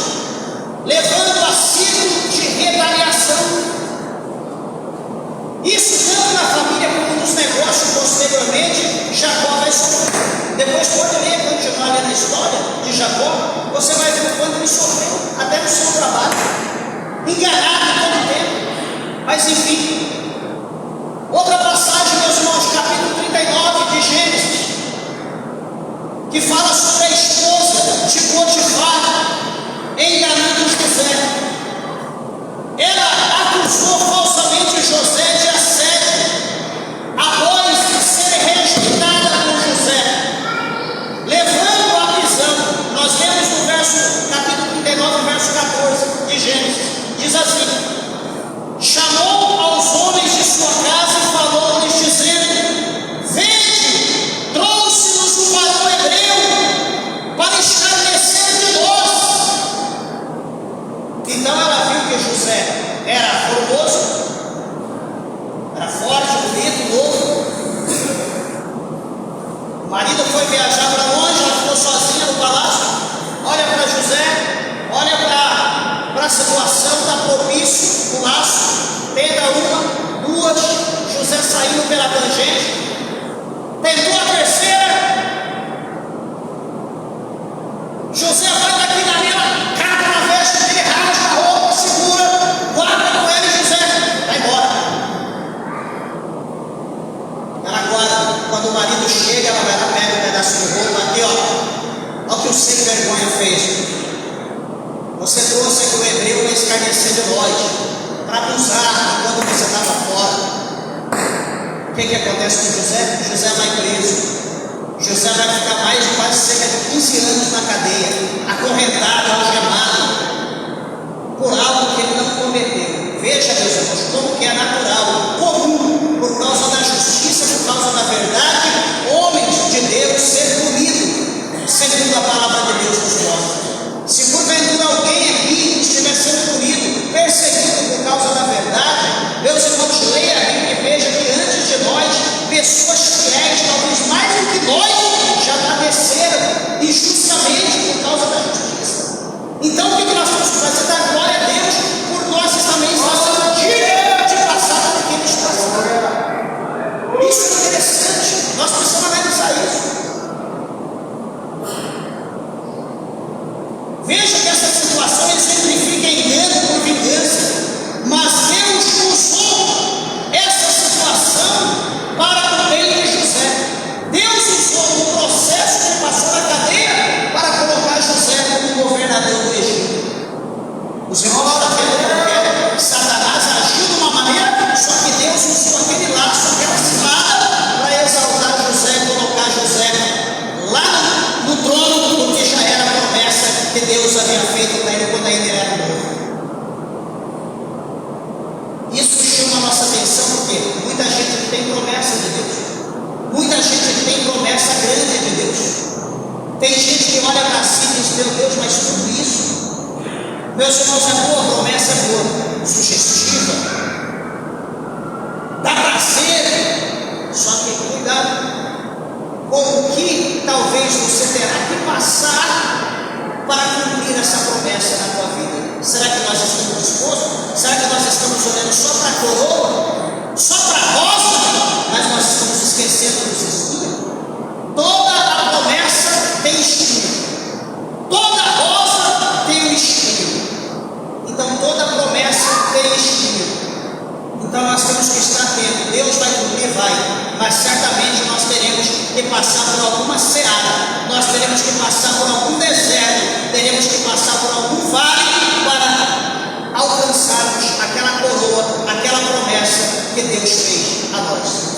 S1: levando a ciclo de retaliação. Isso tanto na família como nos negócios posteriormente, Jacó vai sofrer. Depois pode ler, continuar lendo a história de Jacó, você vai ver o quanto ele sofreu, até no seu trabalho, enganado todo tempo. Mas enfim, outra passagem, meus irmãos, capítulo 39 de Gênesis, que fala sobre a esposa de Potifar enganando José. Diz assim: chamou aos homens de sua casa e falou-lhes, dizendo: vede, trouxe-nos um varão hebreu para escarnecer de nós. Então ela viu que José era formoso, era forte, bonito, novo. O marido foi viajar para longe, ela ficou sozinha no palácio. Olha para José, olha para a situação, está propício o laço. Tenta uma, duas, José saindo pela tangente. Tentou a terceira, José vai daqui na linha, cata na veste dele, rasga a roupa, segura, guarda com ele, José, vai embora. Ela guarda, quando o marido chega, ela vai lá, pega um pedaço de roupa, aqui ó, olha o que o sem vergonha fez. Você trouxe aqui o hebreu para escarnecer de nós, para abusar enquanto você estava fora. O que acontece com José? José vai preso. José vai ficar mais de quase cerca de 15 anos na cadeia, acorrentado, algemado, por algo que ele não cometeu. Veja, meus irmãos, como que é natural, comum, por causa da justiça, por causa da verdade, homens de Deus ser punidos, segundo a palavra de Deus nos mostra. Se porventura alguém aqui estiver sendo punido, perseguido por causa da verdade, meus irmãos, leia a Bíblia e veja que antes de nós, pessoas fiéis, talvez mais do que nós, já padeceram injustamente por causa da justiça. Então o que nós temos que fazer? Dar glória a Deus por nós também estar sendo dignos de passar por aqueles que passaram. Isso é interessante, nós precisamos analisar isso. Veja que essa situação exemplifica engano por vingança, mas Deus usou essa situação para o bem de José. Deus usou o processo que passou na cadeia para colocar José como governador do Egito. Os irmãos estão vendo como Satanás agiu de uma maneira, só que Deus usou aquele laço, aquela cilada, para exaltar José e colocar José lá no trono, porque já era a promessa que Deus havia feito para ele quando ainda era novo. Isso chama a nossa atenção porque muita gente tem promessa de Deus, muita gente tem promessa grande de Deus. Tem gente que olha para si e diz: meu Deus, mas tudo isso, meus irmãos, é boa, promessa é boa, sugestiva, dá prazer, só que cuidado com o que talvez você terá que passar para cumprir essa promessa na tua vida. Será que nós estamos dispostos? Será que nós estamos olhando só para a coroa? Só para a rosa? Mas nós estamos esquecendo dos espinhos. Toda a promessa tem espinho. Toda rosa tem um espinho. Então toda promessa tem espinho. Então nós temos que estar atentos. Deus vai cumprir, vai. Mas certamente nós teremos que passar por alguma seara. Nós teremos que passar por algum deserto. Teremos que passar por algum vale para alcançarmos aquela coroa, aquela promessa que Deus fez a nós.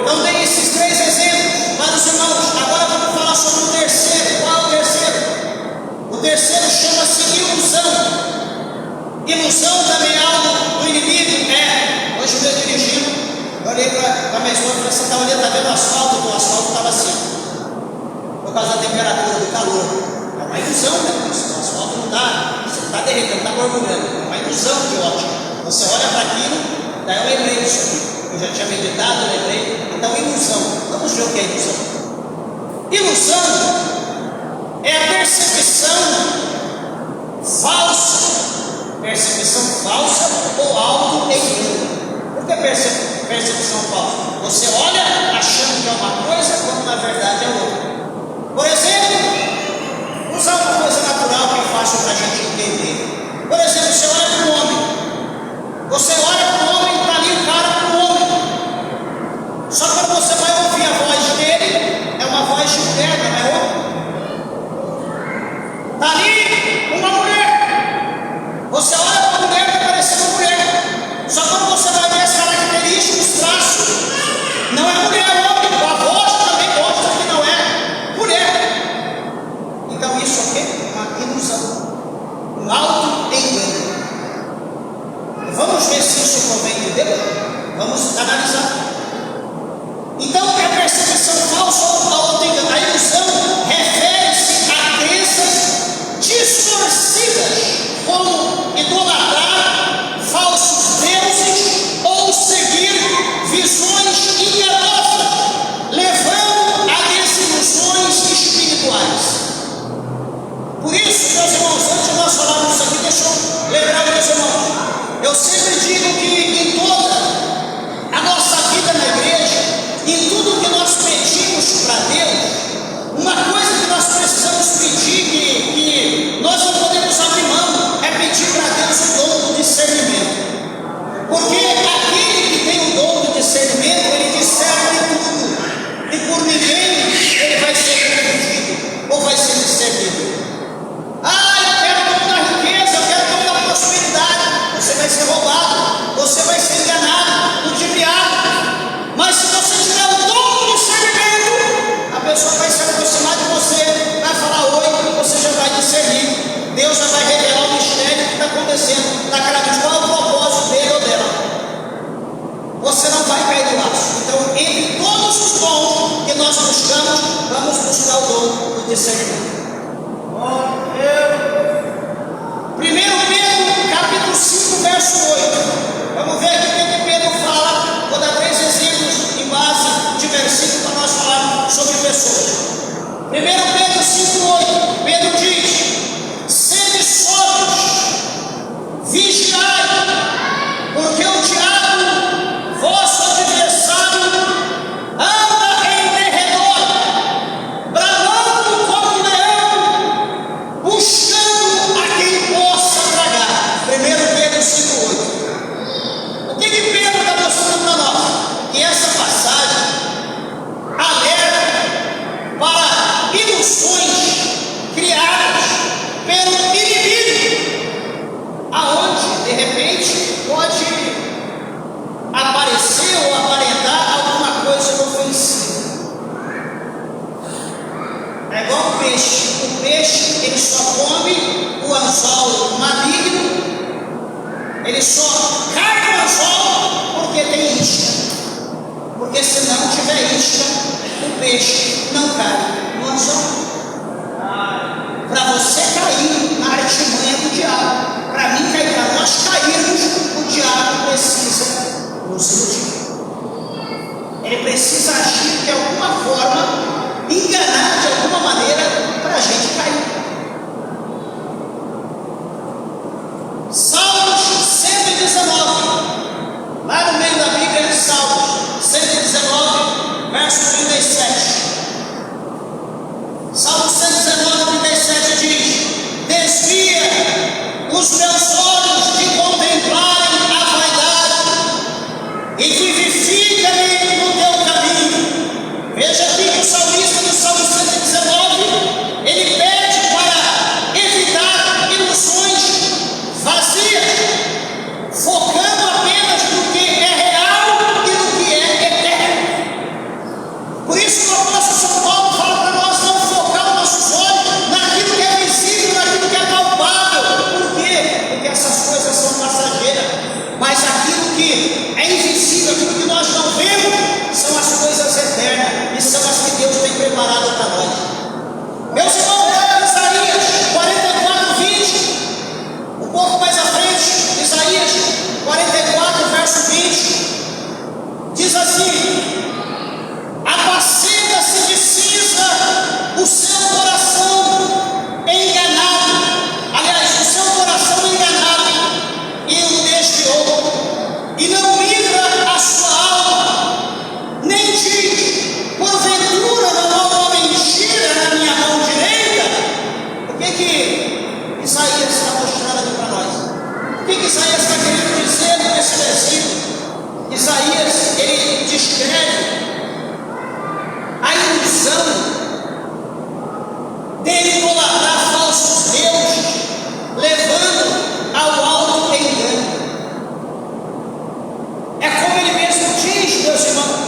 S1: Então tem esses três exemplos, mas irmãos, agora vamos falar sobre o terceiro. Qual é o terceiro? O terceiro chama-se ilusão. Ilusão também é algo do inimigo. Hoje eu estou dirigindo, eu olhei para a minha esposa e falei: você está olhando, está vendo o asfalto? O asfalto estava assim, por causa da temperatura, do calor. É uma ilusão, né? O asfalto não está, você está derretendo, está borbulhando. É uma ilusão de ótica. Você olha para aquilo, daí eu lembrei disso aqui. Eu já tinha meditado, eu lembrei. Então, ilusão. Vamos ver o que é ilusão. Ilusão é a percepção falsa. Percepção falsa ou auto-engano. Por que percepção falsa? Você olha achando que é uma coisa, quando na verdade é outra. Por exemplo, usar uma coisa natural que é fácil para a gente entender. Por exemplo, você olha para o homem. Você olha para o homem, está ali o cara para o homem. Só que quando você vai ouvir a voz dele, é uma voz de mulher, não é outra. Está ali uma mulher. Você olha para a mulher, está parecendo uma mulher. Só que quando você vai ver as características, os traços, não é mulher, é homem. A voz também mostra que não é mulher. Então isso aqui é uma ilusão. um alto engano. Vamos ver se isso convém, entendeu? Vamos analisar. Então, a percepção falsa ou auto-engano, a ilusão refere-se a crenças distorcidas, como idolatrar falsos deuses ou seguir visões enganosas, levando a desilusões espirituais. Por isso, meus irmãos, antes de nós falarmos isso aqui, deixa eu lembrar, meus irmãos, eu sempre digo que em toda a nossa vida na igreja, em tudo que nós pedimos para Deus, uma coisa que nós precisamos pedir, que nós não podemos abrir mão, é pedir para Deus o dom do discernimento. Porque aquele que tem o dom do discernimento, ele discerne tudo, e por ninguém ele vai ser confundido ou vai ser discernido. Eu quero o dom da riqueza, eu quero o dom da prosperidade. Você vai ser roubado, você vai ser enganado, ludibriado. Mas se você tiver o dom do discernimento, a pessoa vai se aproximar de você, vai falar oi, você já vai discernir. Deus já vai revelar o mistério que está acontecendo naquela vida. Qual é o propósito dele ou dela? Você não vai cair do laço. Então, entre todos os dons que nós buscamos, vamos buscar o dom do discernimento. 1 Pedro, capítulo 5, verso 8. Vamos ver aqui o que Pedro fala. Vou dar 3 exemplos em base de versículo para nós falarmos sobre pessoas. 1 Pedro 5, 8. Pedro diz: sede sóbrios, vigiai, porque o diabo, vosso adversário, anda em derredor, bramando como um leão, buscando a quem possa tragar. 1 Pedro 5, 8. O que Pedro está mostrando para nós? Que essa passagem alerta para ilusões criadas pelo inimigo, aonde de repente pode aparecer ou aparentar alguma coisa ofensiva. É igual o peixe. O peixe ele só come o anzol maligno. Ele só cai no anzol porque tem isca. Porque se não tiver isca, o peixe não cai no anzol. Para você cair na artimanha do diabo, para mim cair, para nós cairmos, o diabo precisa nos iludir. Ele precisa agir de alguma forma, enganar de alguma maneira para a gente cair. Salmos 119, lá no meio da Bíblia, Salmos 119, verso 37. Salmo 119, 37 diz: desvia os meus olhos de contemplarem a vaidade e vivifica-me no teu caminho. Veja aqui que o salmista do Salmo 119, ele pede para evitar ilusões vazias, focando apenas no que é real e no que é eterno. Por isso o apóstolo São Paulo fala para nós não focar os nossos olhos naquilo que é visível, naquilo que é palpável. Por quê? Porque essas coisas são passageiras. Mas aquilo que é invisível, aquilo que nós não vemos, são as coisas eternas e são as que Deus tem preparado para nós. Meus irmãos, Isaías 44, 20, um pouco mais à frente, Isaías 44, verso 20, diz assim: apacenta-se de cinza o seu coração enganado. Aliás, o seu coração enganado e o desviou, e não livra a sua alma, nem diz: porventura não há uma mentira na minha mão direita. O que Isaías está mostrando aqui para nós? O que Isaías está querendo dizer nesse versículo? Isaías, ele descreve a ilusão de idolatrar falsos deuses, levando ao auto-engano. É como ele mesmo diz, meus irmãos,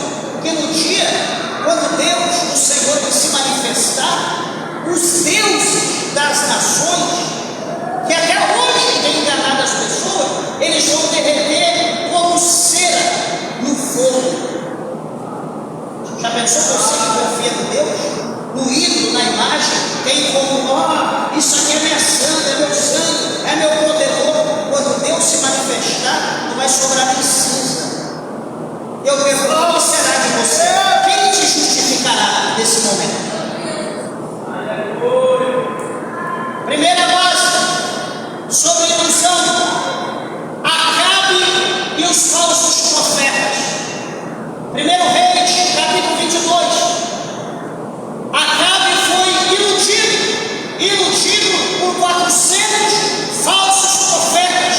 S1: que no dia, quando Deus, o Senhor, vai se manifestar, os deuses das nações, que até vai sobrar em cinza. Eu pergunto, o que será de você? Quem te justificará nesse momento? Primeira base sobre ilusão: Acabe e os falsos profetas. 1 Reis, capítulo 22. Acabe foi iludido por 400 falsos profetas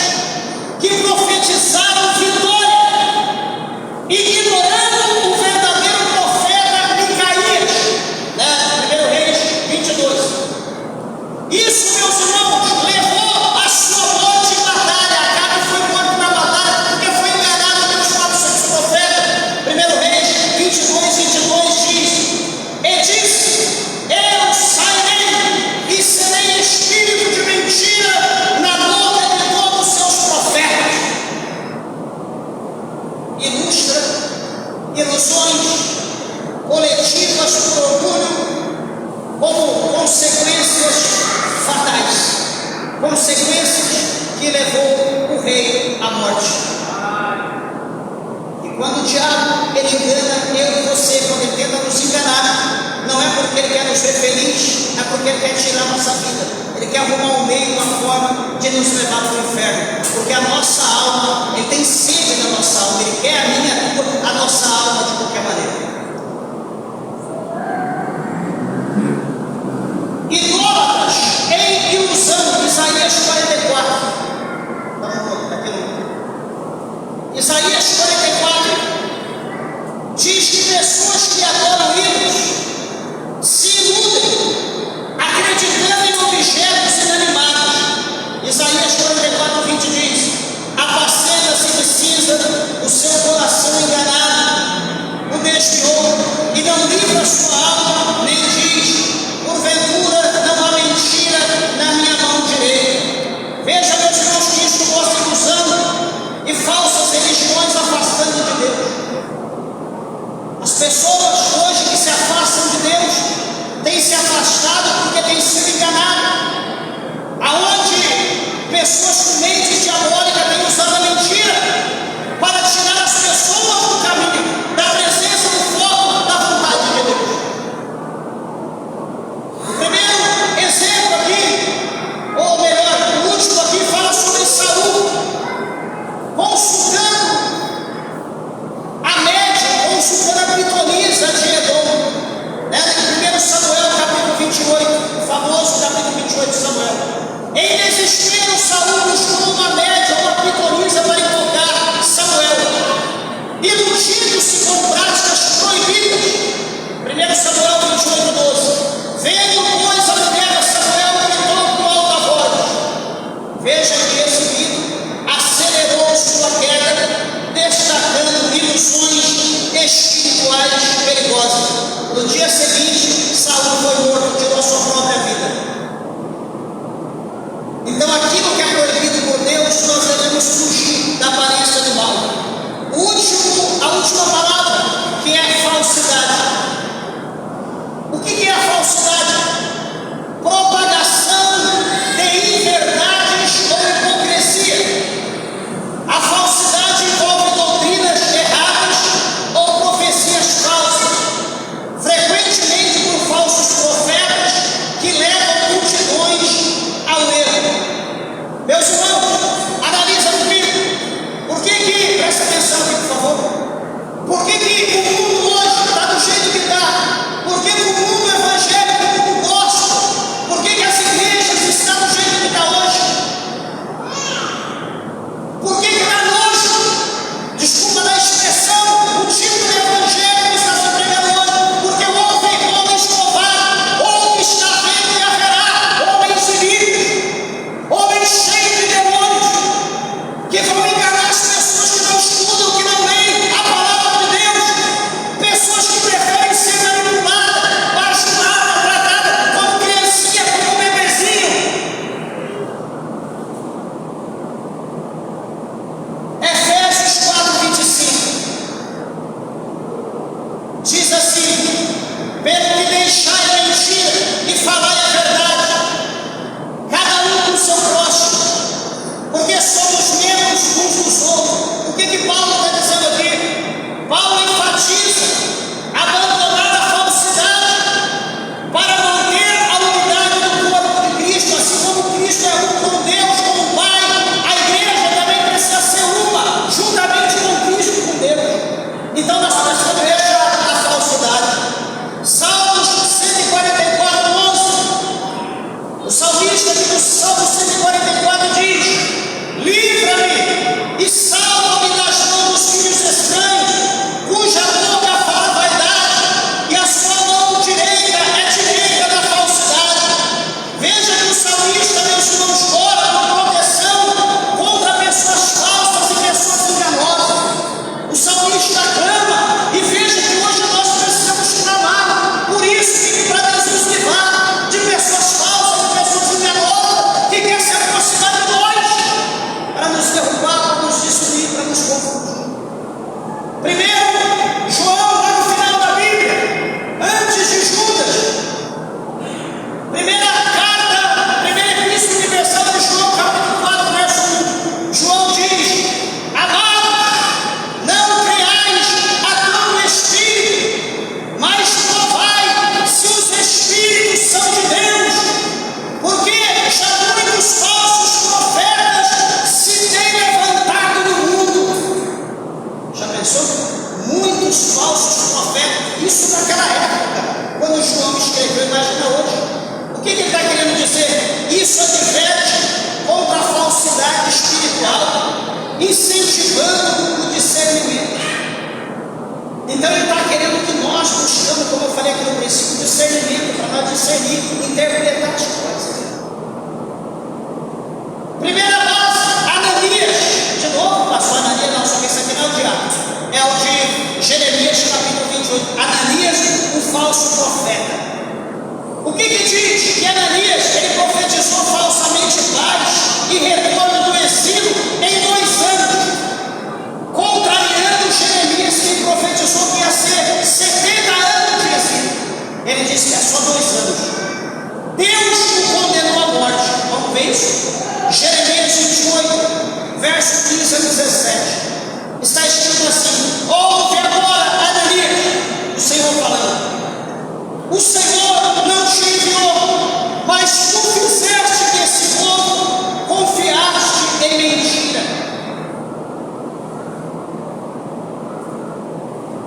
S1: que profetizaram vitória, ignorando o verdadeiro profeta Micaías, 1 Reis 22. Isso, meus irmãos, levou a sua morte em batalha. Acabe foi morto na batalha porque foi enganado pelos 400 profetas. 1 Reis 22 diz: e disse: eu sairei e serei espírito de mentira na boca de todos os seus profetas. Ilustra ilusões coletivas por orgulho como consequências fatais, consequências que levou o rei à morte. E quando o diabo ele engana eu e você, quando ele tenta nos enganar, não é porque ele quer nos ver felizes, é porque ele quer tirar a nossa vida. Ele quer arrumar um meio, uma forma de nos levar para o inferno, porque a nossa alma, ele tem sede da nossa alma, ele quer a minha, a nossa alma de qualquer maneira. Idólatras em ilusão, Isaías 44. Isaías 44 diz que pessoas que adoram ídolos se iludem, acreditando em objetos inanimados. Isaías 44:20 diz: apacenta-se de cinza o seu coração enganado, o desviou e não livra sua alma, nem diz: porventura não há mentira na minha mão direita. Veja, meus irmãos, que isto mostra ilusão e falsas religiões afastando de Deus. As pessoas hoje que se afastam de Deus têm se afastado porque têm sido enganadas. Aonde pessoas com mente diabólica têm usado a mentira para tirar as pessoas do caminho, da presença, do foco, da vontade de Deus. O primeiro exemplo aqui, ou melhor, o último aqui, fala sobre Saul consultando a média, consultando a pitonisa de Edom, em 1 Samuel capítulo 28, o famoso capítulo 28 de Samuel. Em desespero, Saul buscou uma média, uma pitonisa para invocar Samuel, iludindo-se com práticas proibidas. 1 Samuel 28:12. Vendo, pois, a mulher a Samuel, gritou com alta voz. Veja que esse vídeo acelerou sua queda, destacando ilusões espirituais perigosas. No dia seguinte, Saul foi morto, tirou sua própria vida. Então, aquilo que é proibido por Deus, nós devemos fugir da aparência do mal. A última palavra, que é a falsidade. O que é a falsidade? Propagação de inverdades ou hipocrisia. A falsidade envolve doutrinas erradas ou profecias falsas, frequentemente por falsos profetas que levam multidões ao erro. Meus irmãos, analisa comigo. Por que presta atenção aqui, por favor. Por que o mundo hoje está do falso profeta. O que diz? Que Ananias, ele profetizou falsamente paz e retorno do exílio em 2 anos, contrariando Jeremias, que profetizou que ia ser 70 anos de exílio. Ele disse que é só 2 anos. Deus o condenou à morte. Vamos ver isso? Jeremias 28, verso 15 a 17. Está escrito assim: ouve agora, Ananias, o Senhor falando. O Senhor não te enviou, mas tu fizeste que esse povo confiaste em mentira.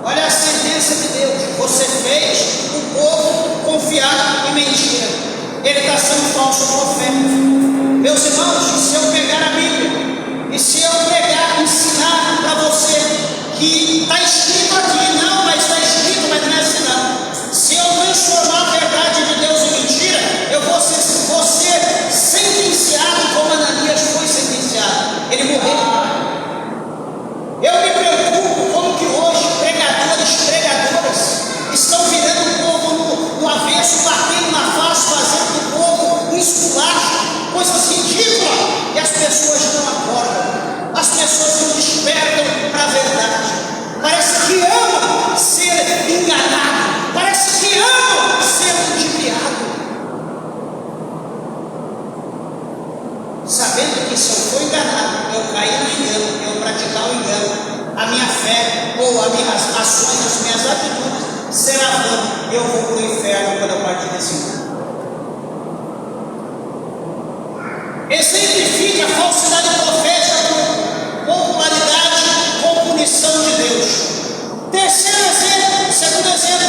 S1: Olha a sentença de Deus. Você fez o povo confiar em mentira. Ele está sendo falso profeta. Meus irmãos, se eu pegar a Bíblia e se eu pregar, ensinar para você que está escrito aqui, não, mas está escrito, mas não é assim não. Se eu transformar a verdade de Deus em mentira, eu vou ser sentenciado como Ananias foi sentenciado. Ele morreu. Eu me preocupo como que hoje pregadoras estão virando o povo no avesso, batendo na face, fazendo do povo um esculacho, coisas ridículas, e as pessoas não acordam, as pessoas não despertam para a verdade. Parece que amam ser enganado, parece que amam ser ludibriado, sabendo que se eu for enganado, eu cair no engano, eu praticar o engano, a minha fé ou as minhas ações, as minhas atitudes será vã, eu vou para o inferno quando eu partir desse mundo. Exemplifique a falsidade profética com popularidade, com punição de Deus. Terceiro exemplo, segundo exemplo,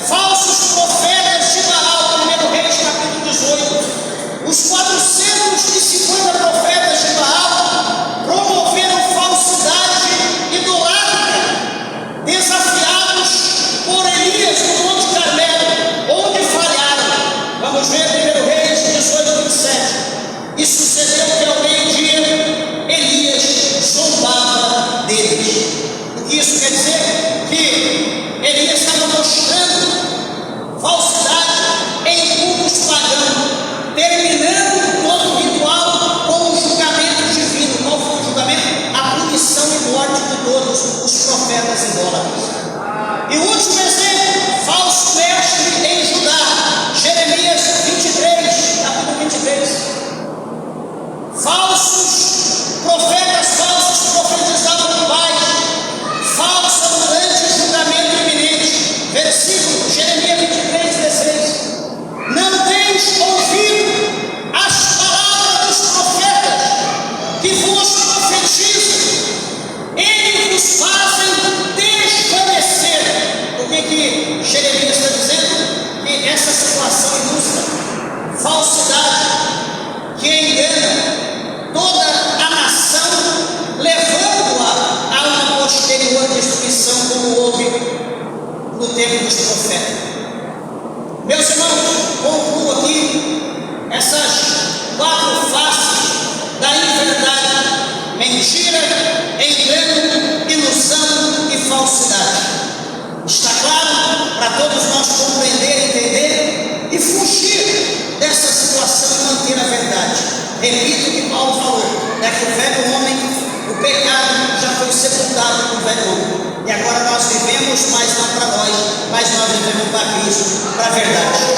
S1: falsos profetas de Baal, 1 Reis capítulo 18. Os 450 profetas de Baal promoveram falsidade idolátrica, desafiados por Elias no Monte Carmelo, onde falharam. Vamos ver 1 Reis 18, 27. E sucedeu que ao meio-dia Elias zombava deles. O que isso quer dizer? Que Elias estava mostrando falsidade em cultos pagãos, terminando todo o ritual com o julgamento divino. Qual foi o julgamento? A punição e morte de todos os profetas idólatras. E o último exemplo, falso mestre em Judá, Jeremias 23, capítulo 23. Falsos profetas falsos profetizavam paz, falsa durante o julgamento iminente. Versículo, Jeremias 23, 16. Não tens ouvido as palavras dos profetas que vos profetizam, eles vos fazem desvanecer. O que Jeremias está dizendo? Que essa situação ilustra falsidade que engana toda a nação, levando-a a uma posterior destruição, como houve no tempo dos profetas. Meus irmãos, concluo aqui essas 4 faces da inverdade: mentira, engano, ilusão e falsidade. Está claro para todos nós compreender, entender e fugir dessa situação e manter a verdade. Repito o que Paulo falou: é que o velho homem, o pecado já foi sepultado com o velho homem, e agora nós vivemos, mas não para nós, mas nós vivemos para Cristo, para a verdade.